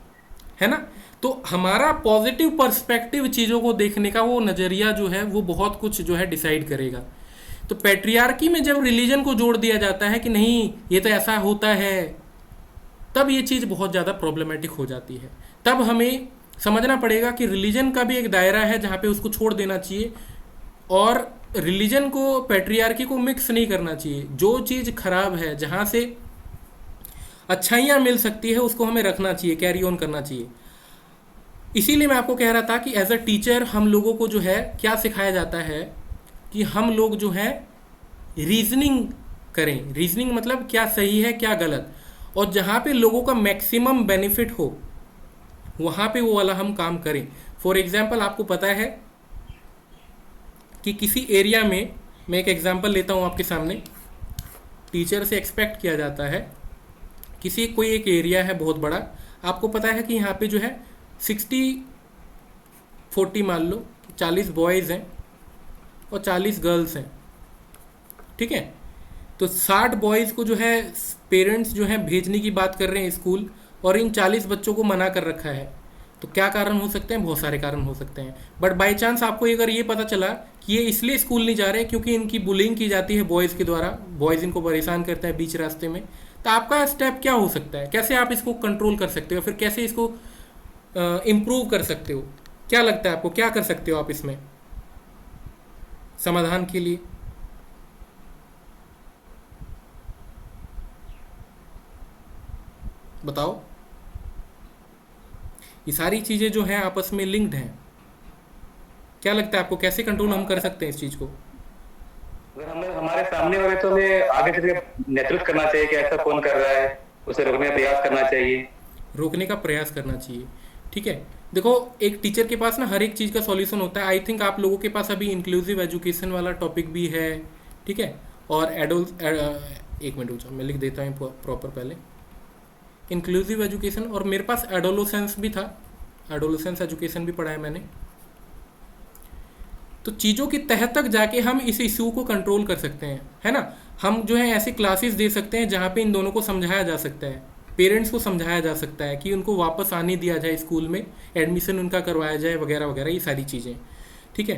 है ना। तो हमारा पॉजिटिव पर्सपेक्टिव चीज़ों को देखने का वो नज़रिया जो है वो बहुत कुछ जो है डिसाइड करेगा। तो पैट्रियार्की में जब रिलीजन को जोड़ दिया जाता है कि नहीं ये तो ऐसा होता है, तब ये चीज़ बहुत ज़्यादा प्रॉब्लमेटिक हो जाती है। तब हमें समझना पड़ेगा कि रिलीजन का भी एक दायरा है जहाँ पे उसको छोड़ देना चाहिए, और रिलीजन को पैट्रियार्की को मिक्स नहीं करना चाहिए। जो चीज़ खराब है, जहाँ से अच्छाइयाँ मिल सकती है, उसको हमें रखना चाहिए, कैरी ऑन करना चाहिए। इसीलिए मैं आपको कह रहा था कि एज अ टीचर हम लोगों को जो है क्या सिखाया जाता है कि हम लोग जो है रीजनिंग करें। रीजनिंग मतलब क्या सही है क्या गलत, और जहाँ पे लोगों का मैक्सिमम बेनिफिट हो वहाँ पे वो वाला हम काम करें। फॉर एग्जांपल आपको पता है कि किसी एरिया में, मैं एक एग्जांपल लेता हूँ आपके सामने, टीचर से एक्सपेक्ट किया जाता है कोई एक एरिया है बहुत बड़ा, आपको पता है कि यहाँ पे जो है 60-40 मान लो 40 बॉयज़ हैं और 40 गर्ल्स हैं, ठीक है। तो 60 बॉयज़ को जो है पेरेंट्स जो है भेजने की बात कर रहे हैं स्कूल, और इन 40 बच्चों को मना कर रखा है। तो क्या कारण हो सकते हैं? बहुत सारे कारण हो सकते हैं। बट बाय चांस आपको अगर ये पता चला कि ये इसलिए स्कूल नहीं जा रहे क्योंकि इनकी बुलिंग की जाती है बॉयज़ के द्वारा, बॉयज़ इनको परेशान करते हैं बीच रास्ते में, तो आपका स्टेप क्या हो सकता है? कैसे आप इसको कंट्रोल कर सकते हो, फिर कैसे इसको इम्प्रूव कर सकते हो? क्या लगता है आपको, क्या कर सकते हो आप इसमें समाधान के लिए? बताओ। ये सारी चीज़ें जो हैं आपस में लिंक्ड हैं। क्या लगता है आपको, कैसे कंट्रोल हम कर सकते हैं इस चीज़ को? अगर हमें हमारे सामने वाले तो हमें आगे चल के नेतृत्व करना चाहिए कि ऐसा कौन कर रहा है, उसे रोकने का प्रयास करना चाहिए। रोकने का प्रयास करना चाहिए, ठीक है। देखो एक टीचर के पास ना हर एक चीज़ का सॉल्यूशन होता है। आई थिंक आप लोगों के पास अभी इंक्लूसिव एजुकेशन वाला टॉपिक भी है, ठीक है। और एक मिनट रुको, मैं लिख देता हूँ प्रॉपर पहले। इंक्लूसिव एजुकेशन, और मेरे पास एडोलोसेंस भी था, एडोलोसेंस एजुकेशन भी पढ़ा है मैंने। तो चीज़ों की तह तक जाके हम इस इशू को कंट्रोल कर सकते हैं, है ना। हम जो है ऐसे क्लासेस दे सकते हैं जहाँ पे इन दोनों को समझाया जा सकता है, पेरेंट्स को समझाया जा सकता है कि उनको वापस आने दिया जाए स्कूल में, एडमिशन उनका करवाया जाए वगैरह वगैरह, ये सारी चीज़ें, ठीक है।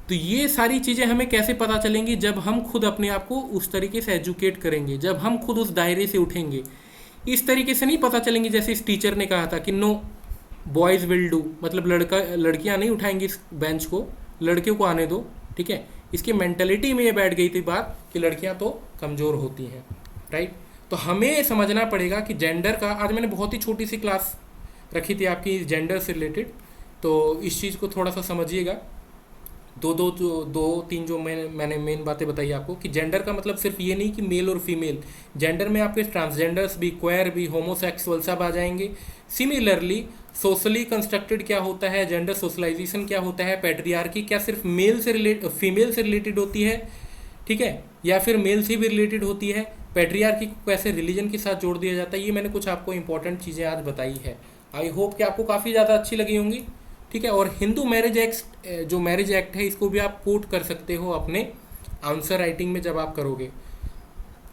तो ये सारी चीज़ें हमें कैसे पता चलेंगी? जब हम खुद अपने आप को उस तरीके से एजुकेट करेंगे, जब हम खुद उस दायरे से उठेंगे। इस तरीके से नहीं पता चलेंगी जैसे इस टीचर ने कहा था कि नो बॉयज़ विल डू, मतलब लड़कियाँ नहीं उठाएंगी इस बेंच को, लड़कियों को आने दो, ठीक है। इसकी मेंटलिटी में ये बैठ गई थी बात कि लड़कियां तो कमज़ोर होती हैं, राइट। तो हमें समझना पड़ेगा कि जेंडर का, आज मैंने बहुत ही छोटी सी क्लास रखी थी आपकी जेंडर से रिलेटेड, तो इस चीज़ को थोड़ा सा समझिएगा। दो तीन जो मैंने मेन बातें बताई आपको कि जेंडर का मतलब सिर्फ ये नहीं कि मेल और फीमेल, जेंडर में आपके ट्रांसजेंडर्स भी, क्वेयर भी, होमोसेक्सुअल सब आ जाएंगे। सिमिलरली सोशली कंस्ट्रक्टेड क्या होता है, जेंडर सोशलाइजेशन क्या होता है, पैट्रियार्की क्या सिर्फ मेल से फीमेल से रिलेटेड होती है, ठीक है, या फिर मेल से भी रिलेटेड होती है, पैट्रियार्की को कैसे रिलीजन के साथ जोड़ दिया जाता है, ये मैंने कुछ आपको इंपॉर्टेंट चीज़ें आज बताई है। आई होप कि आपको काफ़ी ज़्यादा अच्छी लगी होंगी, ठीक है। और हिंदू मैरिज एक्ट, जो मैरिज एक्ट है, इसको भी आप कोट कर सकते हो अपने आंसर राइटिंग में जब आप करोगे,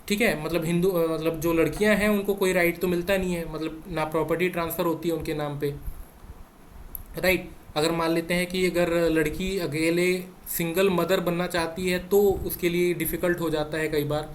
ठीक है। मतलब हिंदू मतलब जो लड़कियां हैं उनको कोई राइट तो मिलता नहीं है, मतलब ना प्रॉपर्टी ट्रांसफ़र होती है उनके नाम पे, राइट। अगर मान लेते हैं कि अगर लड़की अकेले सिंगल मदर बनना चाहती है तो उसके लिए डिफ़िकल्ट हो जाता है कई बार।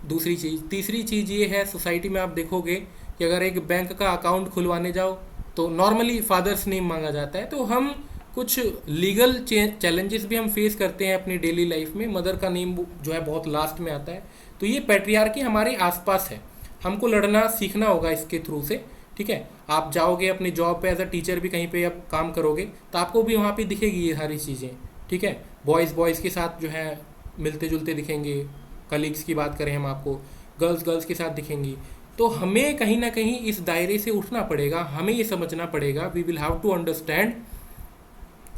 दूसरी चीज़, तीसरी चीज़ ये है, सोसाइटी में आप देखोगे कि अगर एक बैंक का अकाउंट खुलवाने जाओ तो नॉर्मली फादर्स नेम मांगा जाता है। तो हम कुछ लीगल चैलेंजेस भी हम फेस करते हैं अपनी डेली लाइफ में, मदर का नेम जो है बहुत लास्ट में आता है। तो ये पैट्रियार्की हमारे आसपास है, हमको लड़ना सीखना होगा इसके थ्रू से, ठीक है। आप जाओगे अपनी जॉब पे एज अ टीचर भी कहीं पे आप काम करोगे तो आपको भी वहाँ पे दिखेगी ये सारी चीज़ें, ठीक है। बॉयज़ के साथ जो है मिलते जुलते दिखेंगे, कलीग्स की बात करें हम आपको, गर्ल्स के साथ दिखेंगी। तो हमें कहीं ना कहीं इस दायरे से उठना पड़ेगा, हमें ये समझना पड़ेगा, we will have to understand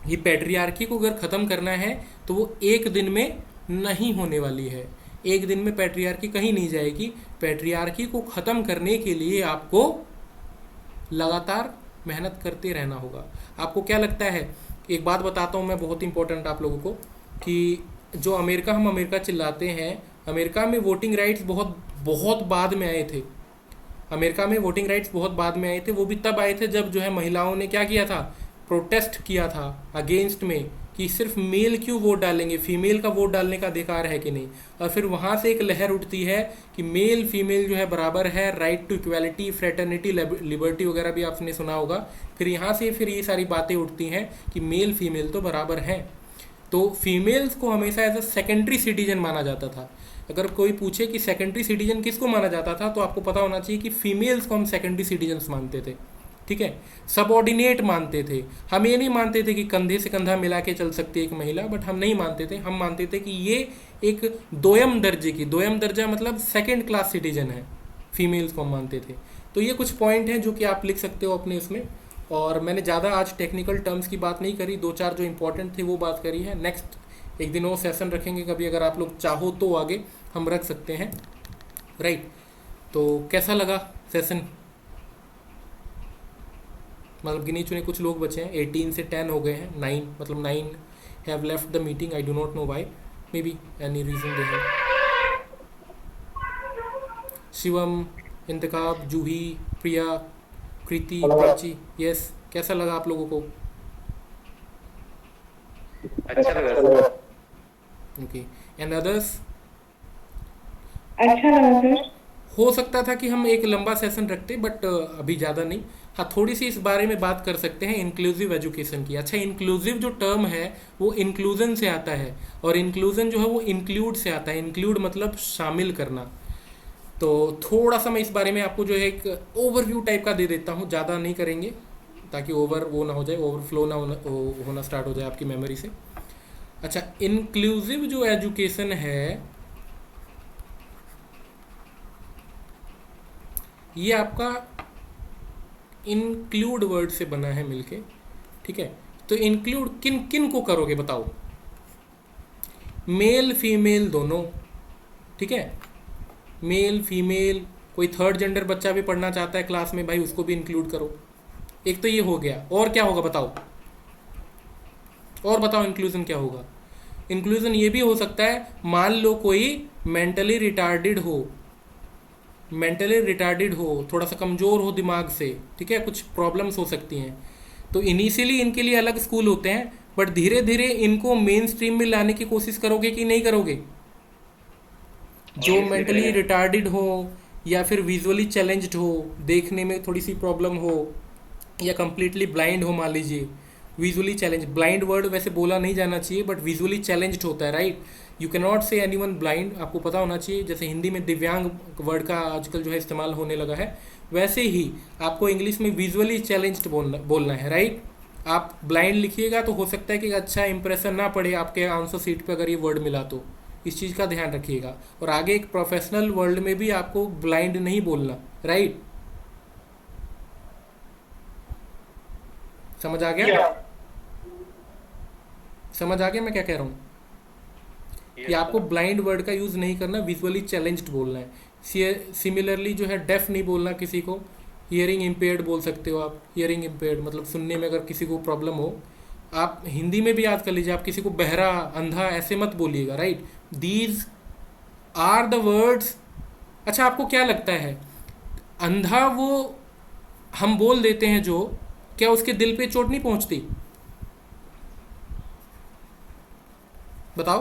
ये पैट्रियार्की को अगर ख़त्म करना है तो वो एक दिन में नहीं होने वाली है। एक दिन में पैट्रियार्की कहीं नहीं जाएगी। पैट्रियार्की को ख़त्म करने के लिए आपको लगातार मेहनत करते रहना होगा। आपको क्या लगता है, एक बात बताता हूँ मैं बहुत इंपॉर्टेंट आप लोगों को, कि जो हम अमेरिका चिल्लाते हैं, अमेरिका में वोटिंग राइट्स बहुत बहुत बाद में आए थे। अमेरिका में वोटिंग राइट्स बहुत बाद में आए थे। वो भी तब आए थे जब जो है महिलाओं ने क्या किया था, प्रोटेस्ट किया था अगेंस्ट में, कि सिर्फ मेल क्यों वोट डालेंगे, फीमेल का वोट डालने का अधिकार है कि नहीं। और फिर वहाँ से एक लहर उठती है कि मेल फीमेल जो है बराबर है, right to equality, fraternity, liberty वगैरह भी आपने सुना होगा। फिर यहाँ से फिर ये सारी बातें उठती हैं कि मेल फीमेल तो बराबर हैं। तो फीमेल्स को हमेशा एज अ सेकेंडरी सिटीजन माना जाता था। अगर कोई पूछे कि सेकेंडरी सिटीजन किसको माना जाता था, तो आपको पता होना चाहिए कि फीमेल्स को हम सेकेंडरी सिटीजन्स मानते थे, ठीक है, सबऑर्डिनेट मानते थे। हम ये नहीं मानते थे कि कंधे से कंधा मिला के चल सकती है एक महिला, बट हम नहीं मानते थे। हम मानते थे कि ये एक दोयम दर्जा मतलब सेकेंड क्लास सिटीजन है, फीमेल्स को हम मानते थे। तो ये कुछ पॉइंट हैं जो कि आप लिख सकते हो अपने इसमें। और मैंने ज़्यादा आज टेक्निकल टर्म्स की बात नहीं करी, 2-4 जो इंपॉर्टेंट थे वो बात करी है। नेक्स्ट एक दिन वो सेशन रखेंगे कभी, अगर आप लोग चाहो तो आगे हम रख सकते हैं, राइट। तो कैसा लगा सेशन? मतलब गिने चुने कुछ लोग बचे हैं, 18 से 10 हो गए हैं, 9 मतलब 9 have left the meeting. I do not know why, maybe any reason they have. Shivam, Intekhab, Juhi, Priya, Kriti, Prachi, yes, कैसा लगा आप लोगों को? अच्छा लगा सर। Okay, and others? अच्छा लगा सर। हो सकता था कि हम एक लंबा सेशन रखते, बट अभी ज़्यादा नहीं। हाँ, थोड़ी सी इस बारे में बात कर सकते हैं इंक्लूसिव एजुकेशन की। अच्छा, इंक्लूसिव जो टर्म है वो इंक्लूजन से आता है, और इंक्लूजन जो है वो इंक्लूड से आता है। इंक्लूड मतलब शामिल करना। तो थोड़ा सा मैं इस बारे में आपको जो है एक ओवरव्यू टाइप का दे देता हूँ, ज़्यादा नहीं करेंगे ताकि वो ना हो जाए, ओवरफ्लो ना होना स्टार्ट हो जाए आपकी मेमोरी से। अच्छा, इंक्लूसिव जो एजुकेशन है ये आपका इंक्लूड वर्ड से बना है मिलके, ठीक है। तो इंक्लूड किन किन को करोगे बताओ? मेल फीमेल दोनों, ठीक है, मेल फीमेल। कोई थर्ड जेंडर बच्चा भी पढ़ना चाहता है क्लास में, भाई उसको भी इंक्लूड करो। एक तो ये हो गया, और क्या होगा बताओ? और बताओ इंक्लूजन क्या होगा? इंक्लूजन ये भी हो सकता है, मान लो कोई मेंटली रिटार्डेड हो, थोड़ा सा कमज़ोर हो दिमाग से, ठीक है, कुछ प्रॉब्लम्स हो सकती हैं। तो इनिशियली इनके लिए अलग स्कूल होते हैं, बट धीरे धीरे इनको मेन स्ट्रीम में लाने की कोशिश करोगे कि नहीं करोगे? जो मेंटली रिटार्डेड हो या फिर विजुअली चैलेंज्ड हो, देखने में थोड़ी सी प्रॉब्लम हो, या कम्प्लीटली ब्लाइंड हो, मान लीजिए विजुअली चैलेंज, ब्लाइंड वर्ड वैसे बोला नहीं जाना चाहिए, बट विजुअली चैलेंज्ड होता है, राइट। यू कैन नॉट से एनीवन ब्लाइंड, आपको पता होना चाहिए। जैसे हिंदी में दिव्यांग वर्ड का आजकल जो है इस्तेमाल होने लगा है, वैसे ही आपको इंग्लिश में विजुअली चैलेंज्ड बोलना है, राइट। आप ब्लाइंड लिखिएगा तो हो सकता है कि अच्छा इंप्रेशन ना पड़े आपके आंसर सीट पे अगर ये वर्ड मिला तो, इस चीज़ का ध्यान रखिएगा। और आगे एक प्रोफेशनल वर्ल्ड में भी आपको ब्लाइंड नहीं बोलना, राइट। समझ आ गया? समझ आ गया मैं क्या कह रहा हूँ? कि आपको ब्लाइंड वर्ड का यूज़ नहीं करना, विजुअली चैलेंज्ड बोलना है। सिमिलरली जो है डेफ नहीं बोलना किसी को, हियरिंग इम्पेयर्ड बोल सकते हो आप। हियरिंग इम्पेयर्ड मतलब सुनने में अगर किसी को प्रॉब्लम हो, आप हिंदी में भी याद कर लीजिए, आप किसी को बहरा, अंधा ऐसे मत बोलिएगा, right? These are the words. अच्छा, आपको क्या लगता है अंधा वो हम बोल देते हैं जो, क्या उसके दिल पे चोट नहीं पहुंचती? बताओ।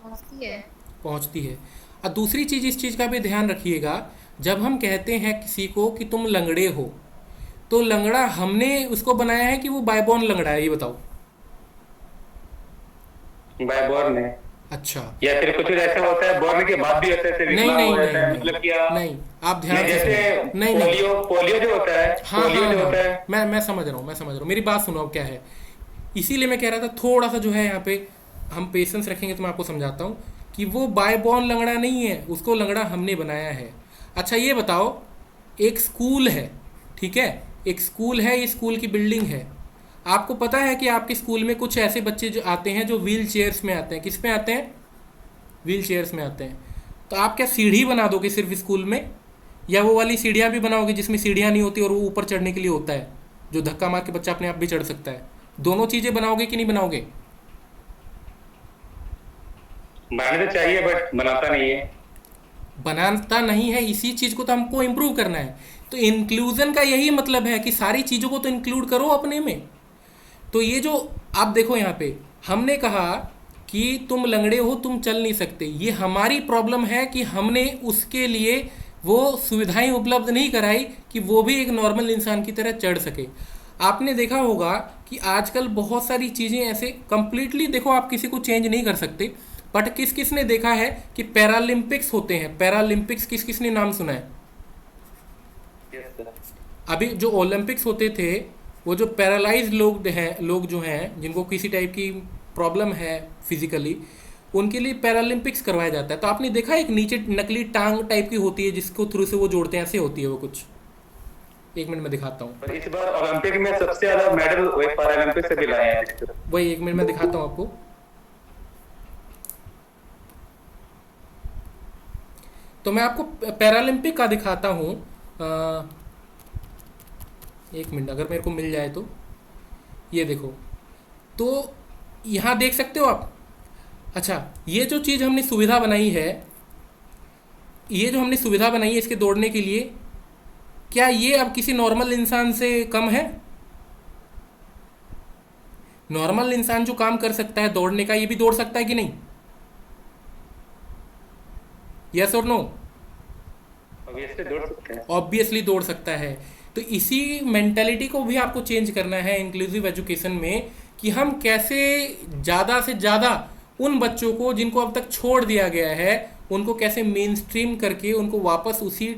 पहुंचती है। पहुंचती है। और दूसरी चीज़, इस चीज़ का भी ध्यान रखिएगा, जब हम कहते हैं किसी को कि तुम लंगड़े हो, तो लंगड़ा हमने उसको बनाया है कि वो बायबॉर्न लंगड़ा है, ये बताओ। बाय बॉर्न है, अच्छा, या फिर कुछ ऐसा होता है बॉर्न के बाद भी होता है, नहीं विकलांग नहीं हो जाता है, नहीं मतलब नहीं क्या? नहीं, आप ध्यान से जैसे सुनिए। नहीं नहीं, पोलियो जो होता है, हाँ पोलियो हाँ जो होता हाँ, है, मैं समझ रहा हूँ, मैं समझ रहा हूँ, मेरी बात सुनो अब क्या है। इसीलिए मैं कह रहा था थोड़ा सा जो है यहाँ पे हम पेशेंस रखेंगे तो मैं आपको समझाता हूँ कि वो बायबॉर्न लंगड़ा नहीं है, उसको लंगड़ा हमने बनाया है। अच्छा ये बताओ, एक स्कूल है, ठीक है, एक स्कूल है, ये स्कूल की बिल्डिंग है। आपको पता है कि आपके स्कूल में कुछ ऐसे बच्चे जो आते हैं जो व्हील चेयर्स में आते हैं। किस में आते हैं? व्हील चेयर्स में आते हैं। तो आप क्या सीढ़ी बना दोगे सिर्फ स्कूल में, या वो वाली सीढ़ियाँ भी बनाओगे जिसमें सीढ़ियाँ नहीं होती और वो ऊपर चढ़ने के लिए होता है, जो धक्का मार के बच्चा अपने आप भी चढ़ सकता है? दोनों चीज़ें बनाओगे कि नहीं बनाओगे? बनाने तो चाहिए बट बनाता नहीं है। बनाता नहीं है, इसी चीज़ को तो हमको इम्प्रूव करना है। तो इंक्लूजन का यही मतलब है कि सारी चीज़ों को तो इंक्लूड करो अपने में। तो ये जो आप देखो यहाँ पे हमने कहा कि तुम लंगड़े हो, तुम चल नहीं सकते, ये हमारी प्रॉब्लम है कि हमने उसके लिए वो सुविधाएं उपलब्ध नहीं कराई कि वो भी एक नॉर्मल इंसान की तरह चढ़ सके। आपने देखा होगा कि आजकल बहुत सारी चीज़ें ऐसे कंप्लीटली, देखो आप किसी को चेंज नहीं कर सकते, बट किस किस ने देखा है कि पैरालंपिक्स होते हैं, पैरालंपिक्स किस किस ने नाम सुना है? अभी जो ओलंपिक्स होते थे, वो जो पैरालाइज्ड लोग जो हैं जिनको किसी टाइप की प्रॉब्लम है फिजिकली, उनके लिए पैरालंपिक्स करवाया जाता है। तो आपने देखा एक नीचे नकली टांग टाइप की होती है जिसको थ्रू से वो जोड़ते हैं, ऐसे होती है वो कुछ। एक मिनट में दिखाता हूँ, पर इस बार ओलंपिक में सबसे ज्यादा मेडल वही पैरालंपिक से भी लाए हैं। वही एक मिनट में दिखाता हूँ आपको। तो मैं आपको पैरालंपिक का दिखाता हूँ। एक मिनट, अगर मेरे को मिल जाए तो। ये देखो, तो यहाँ देख सकते हो आप। अच्छा, ये जो चीज़ हमने सुविधा बनाई है, ये जो हमने सुविधा बनाई है इसके दौड़ने के लिए, क्या ये अब किसी नॉर्मल इंसान से कम है? नॉर्मल इंसान जो काम कर सकता है दौड़ने का, ये भी दौड़ सकता है कि नहीं? यस और नो? ऑब्वियसली दौड़ सकते हैं। ऑब्वियसली दौड़ सकता है। तो इसी मेंटालिटी को भी आपको चेंज करना है इंक्लूसिव एजुकेशन में, कि हम कैसे ज़्यादा से ज़्यादा उन बच्चों को जिनको अब तक छोड़ दिया गया है, उनको कैसे मेन स्ट्रीम करके उनको वापस उसी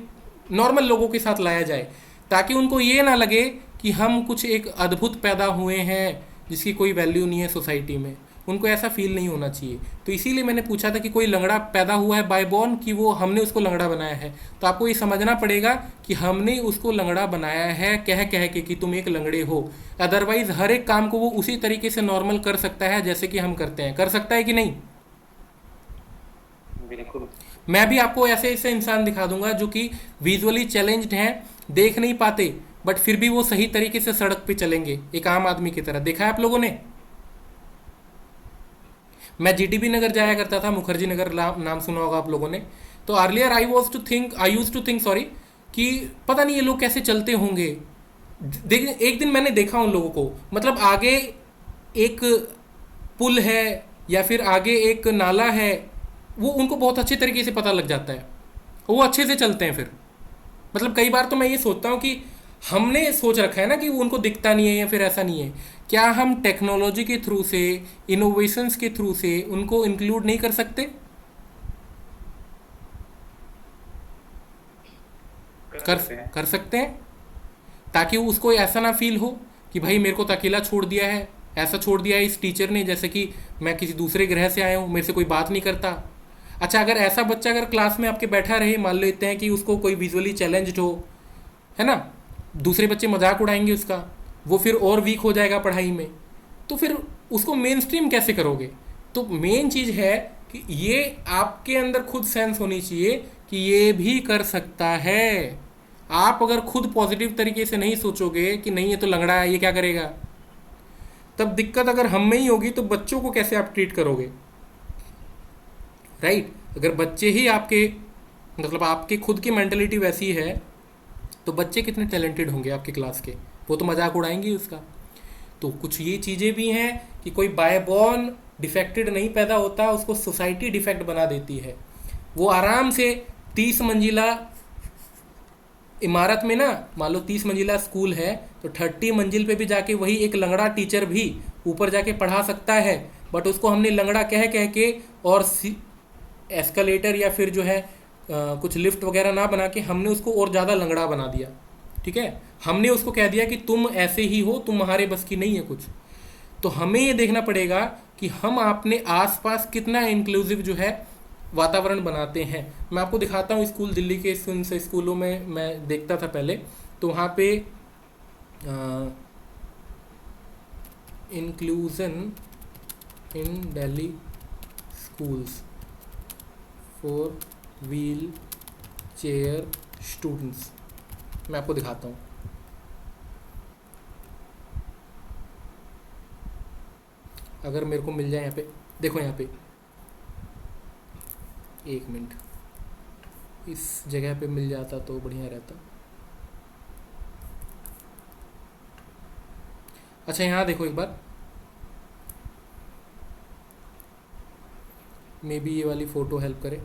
नॉर्मल लोगों के साथ लाया जाए, ताकि उनको ये ना लगे कि हम कुछ एक अद्भुत पैदा हुए हैं जिसकी कोई वैल्यू नहीं है सोसाइटी में। उनको ऐसा फील नहीं होना चाहिए। तो इसीलिए मैंने पूछा था कि कोई लंगड़ा पैदा हुआ है बाय बॉर्न, कि वो हमने उसको लंगड़ा बनाया है। तो आपको ये समझना पड़ेगा कि हमने उसको लंगड़ा बनाया है कह कह के कि तुम एक लंगड़े हो। अदरवाइज हर एक काम को वो उसी तरीके से नॉर्मल कर सकता है जैसे कि हम करते हैं। कर सकता है कि नहीं? बिल्कुल। मैं भी आपको ऐसे ऐसे इंसान दिखा दूंगा जो कि विजुअली चैलेंज्ड हैं, देख नहीं पाते, बट फिर भी वो सही तरीके से सड़क पे चलेंगे एक आम आदमी की तरह। देखा है आप लोगों ने? मैं जीटीबी नगर जाया करता था, मुखर्जी नगर नाम सुना होगा आप लोगों ने। तो earlier I use to think कि पता नहीं ये लोग कैसे चलते होंगे। एक दिन मैंने देखा उन लोगों को, मतलब आगे एक पुल है या फिर आगे एक नाला है, वो उनको बहुत अच्छे तरीके से पता लग जाता है, वो अच्छे से चलते हैं फिर। मतलब कई बार तो मैं ये सोचता हूँ कि हमने सोच रखा है ना कि उनको दिखता नहीं है या फिर ऐसा नहीं है। क्या हम टेक्नोलॉजी के थ्रू से, इनोवेशंस के थ्रू से उनको इंक्लूड नहीं कर सकते? कर सकते हैं, ताकि उसको ऐसा ना फील हो कि भाई मेरे को तो अकेला छोड़ दिया है, ऐसा छोड़ दिया है इस टीचर ने जैसे कि मैं किसी दूसरे ग्रह से आया हूँ, मेरे से कोई बात नहीं करता। अच्छा, अगर ऐसा बच्चा अगर क्लास में आपके बैठा रहे, मान लेते हैं कि उसको कोई विजुअली चैलेंज्ड हो, है ना, दूसरे बच्चे मजाक उड़ाएंगे उसका, वो फिर और वीक हो जाएगा पढ़ाई में, तो फिर उसको मेन स्ट्रीम कैसे करोगे? तो मेन चीज़ है कि ये आपके अंदर खुद सेंस होनी चाहिए कि ये भी कर सकता है। आप अगर खुद पॉजिटिव तरीके से नहीं सोचोगे कि नहीं ये तो लंगड़ा है, ये क्या करेगा, तब दिक्कत अगर हम में ही होगी तो बच्चों को कैसे आप ट्रीट करोगे, राइट? अगर बच्चे ही आपके मतलब आपके खुद की मेंटलिटी वैसी है तो बच्चे कितने टैलेंटेड होंगे आपकी क्लास के, वो तो मजाक उड़ाएंगे उसका। तो कुछ ये चीज़ें भी हैं कि कोई बाय बॉर्न डिफेक्टेड नहीं पैदा होता, उसको सोसाइटी डिफेक्ट बना देती है। वो आराम से 30 मंजिला इमारत में ना, मान लो 30 मंजिला स्कूल है तो 30 मंजिल पे भी जाके वही एक लंगड़ा टीचर भी ऊपर जाके पढ़ा सकता है, बट उसको हमने लंगड़ा कह कह के और एस्केलेटर या फिर जो है कुछ लिफ्ट वगैरह ना बना के हमने उसको और ज़्यादा लंगड़ा बना दिया। ठीक है, हमने उसको कह दिया कि तुम ऐसे ही हो, तुम्हारे बस की नहीं है कुछ। तो हमें ये देखना पड़ेगा कि हम अपने आसपास कितना इंक्लूसिव जो है वातावरण बनाते हैं। मैं आपको दिखाता हूँ स्कूल, दिल्ली के उन स्कूलों में मैं देखता था पहले, तो वहाँ पे inclusion in Delhi schools for wheel chair students, मैं आपको दिखाता हूँ। अगर मेरे को मिल जाए यहाँ पे, देखो यहाँ पे, एक मिनट, इस जगह पे मिल जाता तो बढ़िया रहता। अच्छा यहाँ देखो एक बार, मे बी ये वाली फ़ोटो हेल्प करे।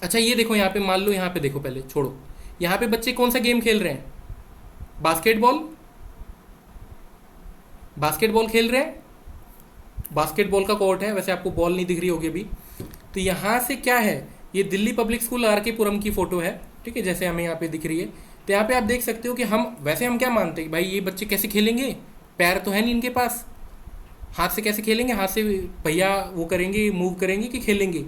अच्छा ये देखो यहाँ पे, मान लो यहाँ पे देखो, पहले छोड़ो, यहाँ पे बच्चे कौन सा गेम खेल रहे हैं? बास्केटबॉल, बास्केटबॉल खेल रहे हैं। बास्केटबॉल का कोर्ट है, वैसे आपको बॉल नहीं दिख रही होगी अभी। तो यहाँ से क्या है, ये दिल्ली पब्लिक स्कूल आर के पुरम की फ़ोटो है, ठीक है, जैसे हमें यहाँ पे दिख रही है। तो यहाँ पे आप देख सकते हो कि हम क्या मानते हैं कि भाई ये बच्चे कैसे खेलेंगे, पैर तो है नहीं इनके पास, हाथ से कैसे खेलेंगे, हाथ से भैया वो करेंगे, मूव करेंगे कि खेलेंगे,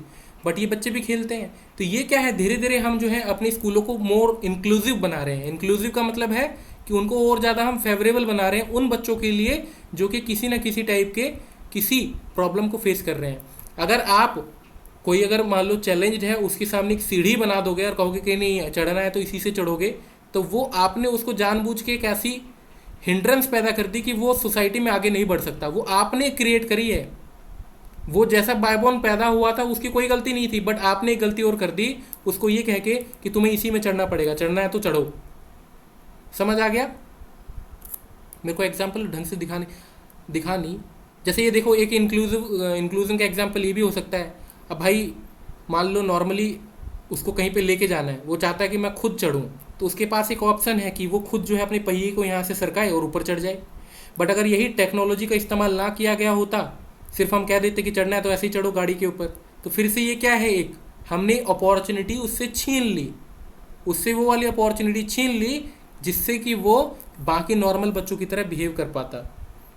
बट ये बच्चे भी खेलते हैं। तो ये क्या है, धीरे धीरे हम जो है अपने स्कूलों को मोर इंक्लूसिव बना रहे हैं। इंक्लूसिव का मतलब है कि उनको और ज़्यादा हम फेवरेबल बना रहे हैं उन बच्चों के लिए जो कि किसी ना किसी टाइप के किसी प्रॉब्लम को फेस कर रहे हैं। अगर आप कोई अगर मान लो चैलेंज है, उसके सामने एक सीढ़ी बना दोगे और कहोगे कि नहीं चढ़ना है तो इसी से चढ़ोगे, तो वो आपने उसको जानबूझ के एक ऐसी हिंड्रेंस पैदा कर दी कि वो सोसाइटी में आगे नहीं बढ़ सकता। वो आपने क्रिएट करी है, वो जैसा बायबॉर्न पैदा हुआ था उसकी कोई गलती नहीं थी, बट आपने एक गलती और कर दी, उसको ये कह के कि तुम्हें इसी में चढ़ना पड़ेगा, चढ़ना है तो चढ़ो। समझ आ गया? मेरे को एग्जाम्पल ढंग से दिखानी, जैसे ये देखो, एक इंक्लूजन का एग्जाम्पल ये भी हो सकता है। अब भाई मान लो नॉर्मली उसको कहीं पे लेके जाना है, वो चाहता है कि मैं खुद चढ़ूँ, तो उसके पास एक ऑप्शन है कि वो खुद जो है अपने पहिए को यहाँ से सरकाए और ऊपर चढ़ जाए। बट अगर यही टेक्नोलॉजी का इस्तेमाल ना किया गया होता, सिर्फ हम कह देते कि चढ़ना है तो ऐसे ही चढ़ो गाड़ी के ऊपर, तो फिर से ये क्या है, एक हमने अपॉर्चुनिटी उससे छीन ली, उससे वो वाली अपॉर्चुनिटी छीन ली जिससे कि वो बाकी नॉर्मल बच्चों की तरह बिहेव कर पाता।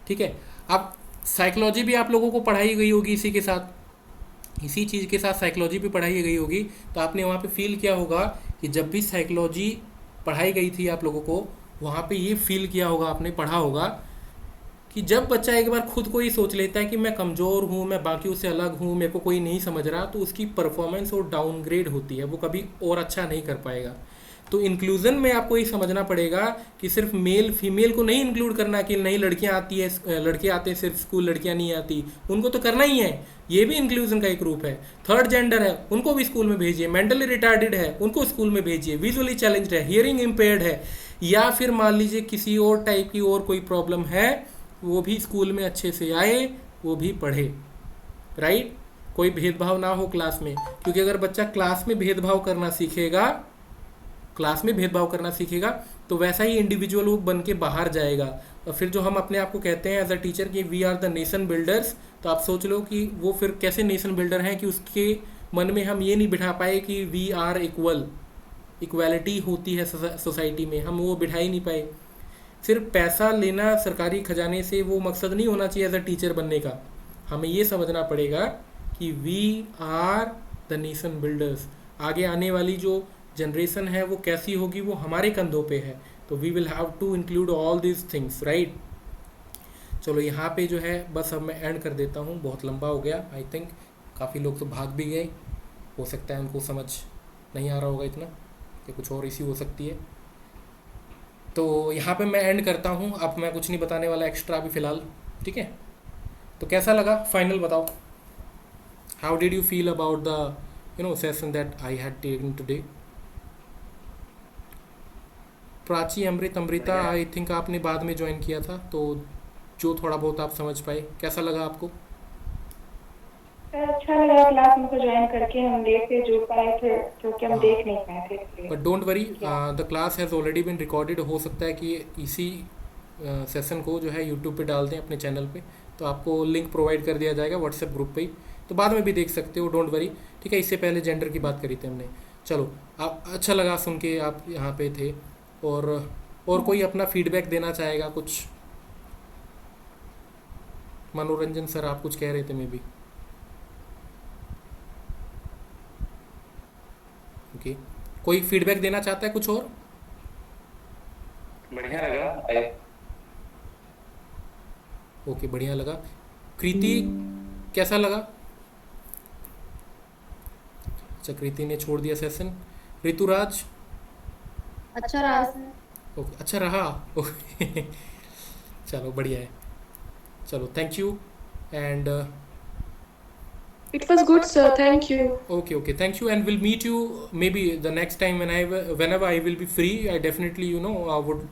ठीक है, अब साइकोलॉजी भी आप लोगों को पढ़ाई गई होगी, इसी के साथ, इसी चीज़ के साथ साइकोलॉजी भी पढ़ाई गई होगी। तो आपने वहाँ पे फील किया होगा कि जब भी साइकोलॉजी पढ़ाई गई थी आप लोगों को, वहाँ पे ये फील किया होगा, आपने पढ़ा होगा कि जब बच्चा एक बार खुद को ही सोच लेता है कि मैं कमज़ोर हूँ, मैं बाकियों से अलग हूँ, मेरे को कोई नहीं समझ रहा, तो उसकी परफॉर्मेंस और डाउनग्रेड होती है, वो कभी और अच्छा नहीं कर पाएगा। तो इंक्लूज़न में आपको ये समझना पड़ेगा कि सिर्फ मेल फीमेल को नहीं इंक्लूड करना कि नहीं लड़कियां आती है, लड़के आते हैं सिर्फ स्कूल, लड़कियां नहीं आती, उनको तो करना ही है, ये भी इंक्लूज़न का एक रूप है। थर्ड जेंडर है, उनको भी स्कूल में भेजिए, मेंटली रिटार्डेड है उनको स्कूल में भेजिए, विजुअली चैलेंज्ड है, हियरिंग इम्पेयर्ड है, या फिर मान लीजिए किसी और टाइप की और कोई प्रॉब्लम है, वो भी स्कूल में अच्छे से आए, वो भी पढ़े, राइट? कोई भेदभाव ना हो क्लास में, क्योंकि अगर बच्चा क्लास में भेदभाव करना सीखेगा तो वैसा ही इंडिविजुअल वो बन के बाहर जाएगा। और फिर जो हम अपने आप को कहते हैं एज अ टीचर कि we are the nation builders, तो आप सोच लो कि वो फिर कैसे नेशन बिल्डर हैं कि उसके मन में हम ये नहीं बिठा पाए कि वी आर इक्वालिटी होती है सोसाइटी में, हम वो बिठा ही नहीं पाए। सिर्फ पैसा लेना सरकारी खजाने से वो मकसद नहीं होना चाहिए एज अ टीचर बनने का। हमें ये समझना पड़ेगा कि we are the nation builders, आगे आने वाली जो जनरेशन है वो कैसी होगी वो हमारे कंधों पे है, तो we will have to include all these things, right. चलो यहाँ पे जो है बस अब मैं एंड कर देता हूँ, बहुत लंबा हो गया आई थिंक, काफ़ी लोग तो भाग भी गए, हो सकता है उनको समझ नहीं आ रहा होगा इतना, कि कुछ और इश्यू हो सकती है। तो यहाँ पे मैं एंड करता हूँ, अब मैं कुछ नहीं बताने वाला एक्स्ट्रा अभी फ़िलहाल, ठीक है। तो कैसा लगा फाइनल बताओ, how did you feel about the session that I had taken today. Prachi, Amrit, Amrita, बढ़िया। आई थिंक आपने बाद में ज्वाइन किया था, तो जो थोड़ा बहुत आप समझ पाए, कैसा लगा आपको? सर अच्छा लगा क्लास में ज्वाइन करके, हम लेट से जुड़ पाए थे क्योंकि हम हाँ, देख नहीं पाए थे इसलिए। बट डोंट वरी, क्या the class has already been recorded, हो सकता है कि इसी सेशन को जो है यूट्यूब पे डाल दें अपने चैनल पे, तो आपको लिंक प्रोवाइड कर दिया जाएगा व्हाट्सएप ग्रुप पे ही, तो बाद में भी देख सकते हो, डोंट वरी, ठीक है। इससे पहले जेंडर की बात करी थी हमने। चलो, आप अच्छा लगा सुन के आप यहाँ पे थे, और कोई अपना फीडबैक देना चाहेगा कुछ? मनोरंजन सर आप कुछ कह रहे थे मे बी, ओके, कोई फीडबैक देना चाहता है कुछ और? बढ़िया लगा। ओके, बढ़िया लगा। कृति, कैसा लगा? अच्छा, कृति ने छोड़ दिया सेशन। ऋतुराज, अच्छा रहा सर। ओके, अच्छा रहा, ओके चलो बढ़िया है, चलो thank you and It was good, sir. Thank you. okay, thank you and we'll meet you maybe the next time whenever I will be free, I definitely would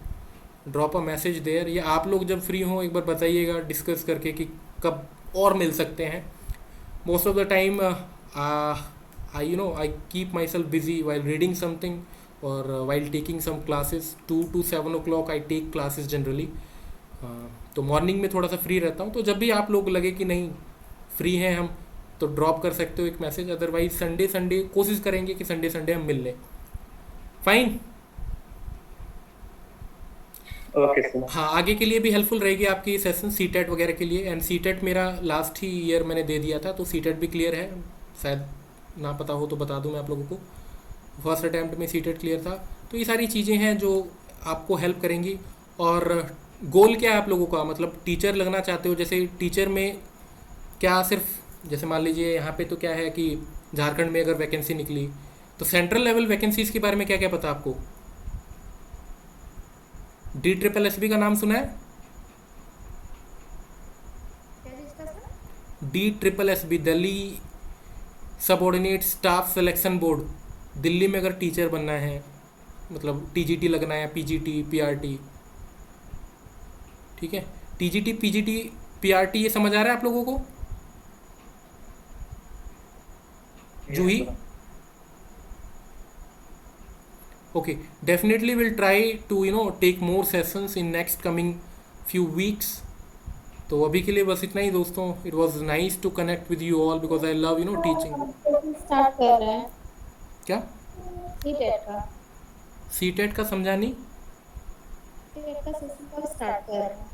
drop a message there, या आप लोग जब free हो एक बार बताइएगा discuss करके कि कब और मिल सकते हैं। Most of the time I keep myself busy while reading something or while taking some classes, 2 to 7 o'clock I take classes generally, तो मॉर्निंग में थोड़ा सा फ्री रहता हूँ, तो जब भी आप लोग लगे कि नहीं फ्री हैं हम, तो ड्रॉप कर सकते हो एक मैसेज, अदरवाइज संडे कोशिश करेंगे कि संडे हम मिल लें। Fine, okay sir. हाँ, आगे के लिए भी हेल्पफुल रहेगी आपकी सेशन सीटेट वगैरह के लिए, एंड सीटेट मेरा लास्ट ही ईयर मैंने दे दिया था, तो सीटेट भी क्लियर है, शायद ना पता हो तो बता दूं मैं आप लोगों को, फर्स्ट अटैम्प्ट में सीटेट क्लियर था। तो ये सारी चीज़ें हैं जो आपको हेल्प करेंगी। और गोल क्या है आप लोगों का, मतलब टीचर लगना चाहते हो, जैसे टीचर में क्या सिर्फ, जैसे मान लीजिए यहाँ पे तो क्या है कि झारखंड में अगर वैकेंसी निकली, तो सेंट्रल लेवल वैकेंसीज़ के बारे में क्या क्या पता आपको? DSSB का नाम सुना है? क्या चीज़ का sir? DSSB, Delhi subordinate staff selection board, Delhi में अगर टीचर बनना है, मतलब TGT लगना है, PGT, PRT, ठीक है, TGT, PGT, PRT, ये समझ आ रहा है आप लोगों को? जूही, okay, definitely we'll try to take more sessions in next coming few weeks. तो अभी के लिए बस इतना ही दोस्तों, it was nice to connect with you all because I love teaching. Start कर रहे हैं क्या? सीटेट का। सीटेट का समझा नहीं? सीटेट का सेशन कब स्टार्ट कर रहे हैं?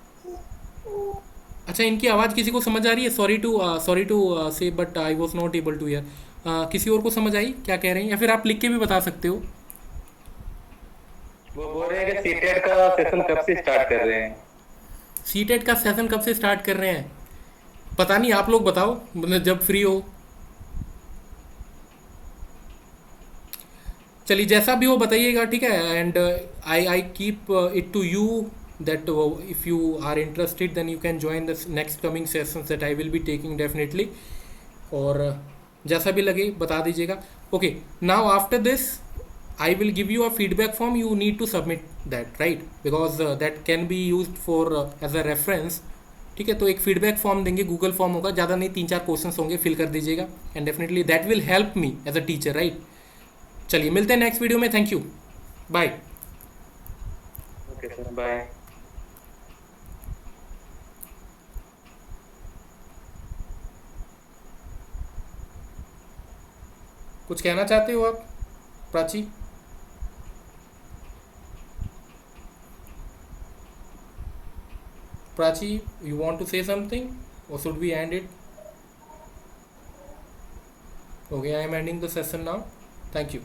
अच्छा, इनकी आवाज़ किसी को समझ आ रही है? Sorry to say but I was not able to hear. किसी और को समझ आई क्या कह रहे हैं, या फिर आप लिख के भी बता सकते हो? वो बोल रहे हैं कि सीटेट का सेशन कब से स्टार्ट कर रहे हैं। सीटेट का सेशन कब से स्टार्ट कर रहे हैं पता नहीं, आप लोग बताओ, मतलब जब फ्री हो। चलिए जैसा भी हो बताइएगा, ठीक है। And I keep it to you that if you are interested then you can join the next coming sessions that I will be taking definitely, और जैसा भी लगे बता दीजिएगा। okay, now after this I will give you a feedback form, you need to submit that, right, because that can be used for as a reference, ठीक है। तो एक फीडबैक फॉर्म देंगे, गूगल फॉर्म होगा, ज़्यादा नहीं, 3-4 क्वेश्चंस होंगे, fill कर दीजिएगा, and definitely that will help me as a teacher, right. चलिए मिलते हैं नेक्स्ट वीडियो में, thank you, bye. Okay sir, bye. कुछ कहना चाहते हो आप Prachi? Prachi, you want to say something or should we end it? Okay, I am ending the session now. Thank you.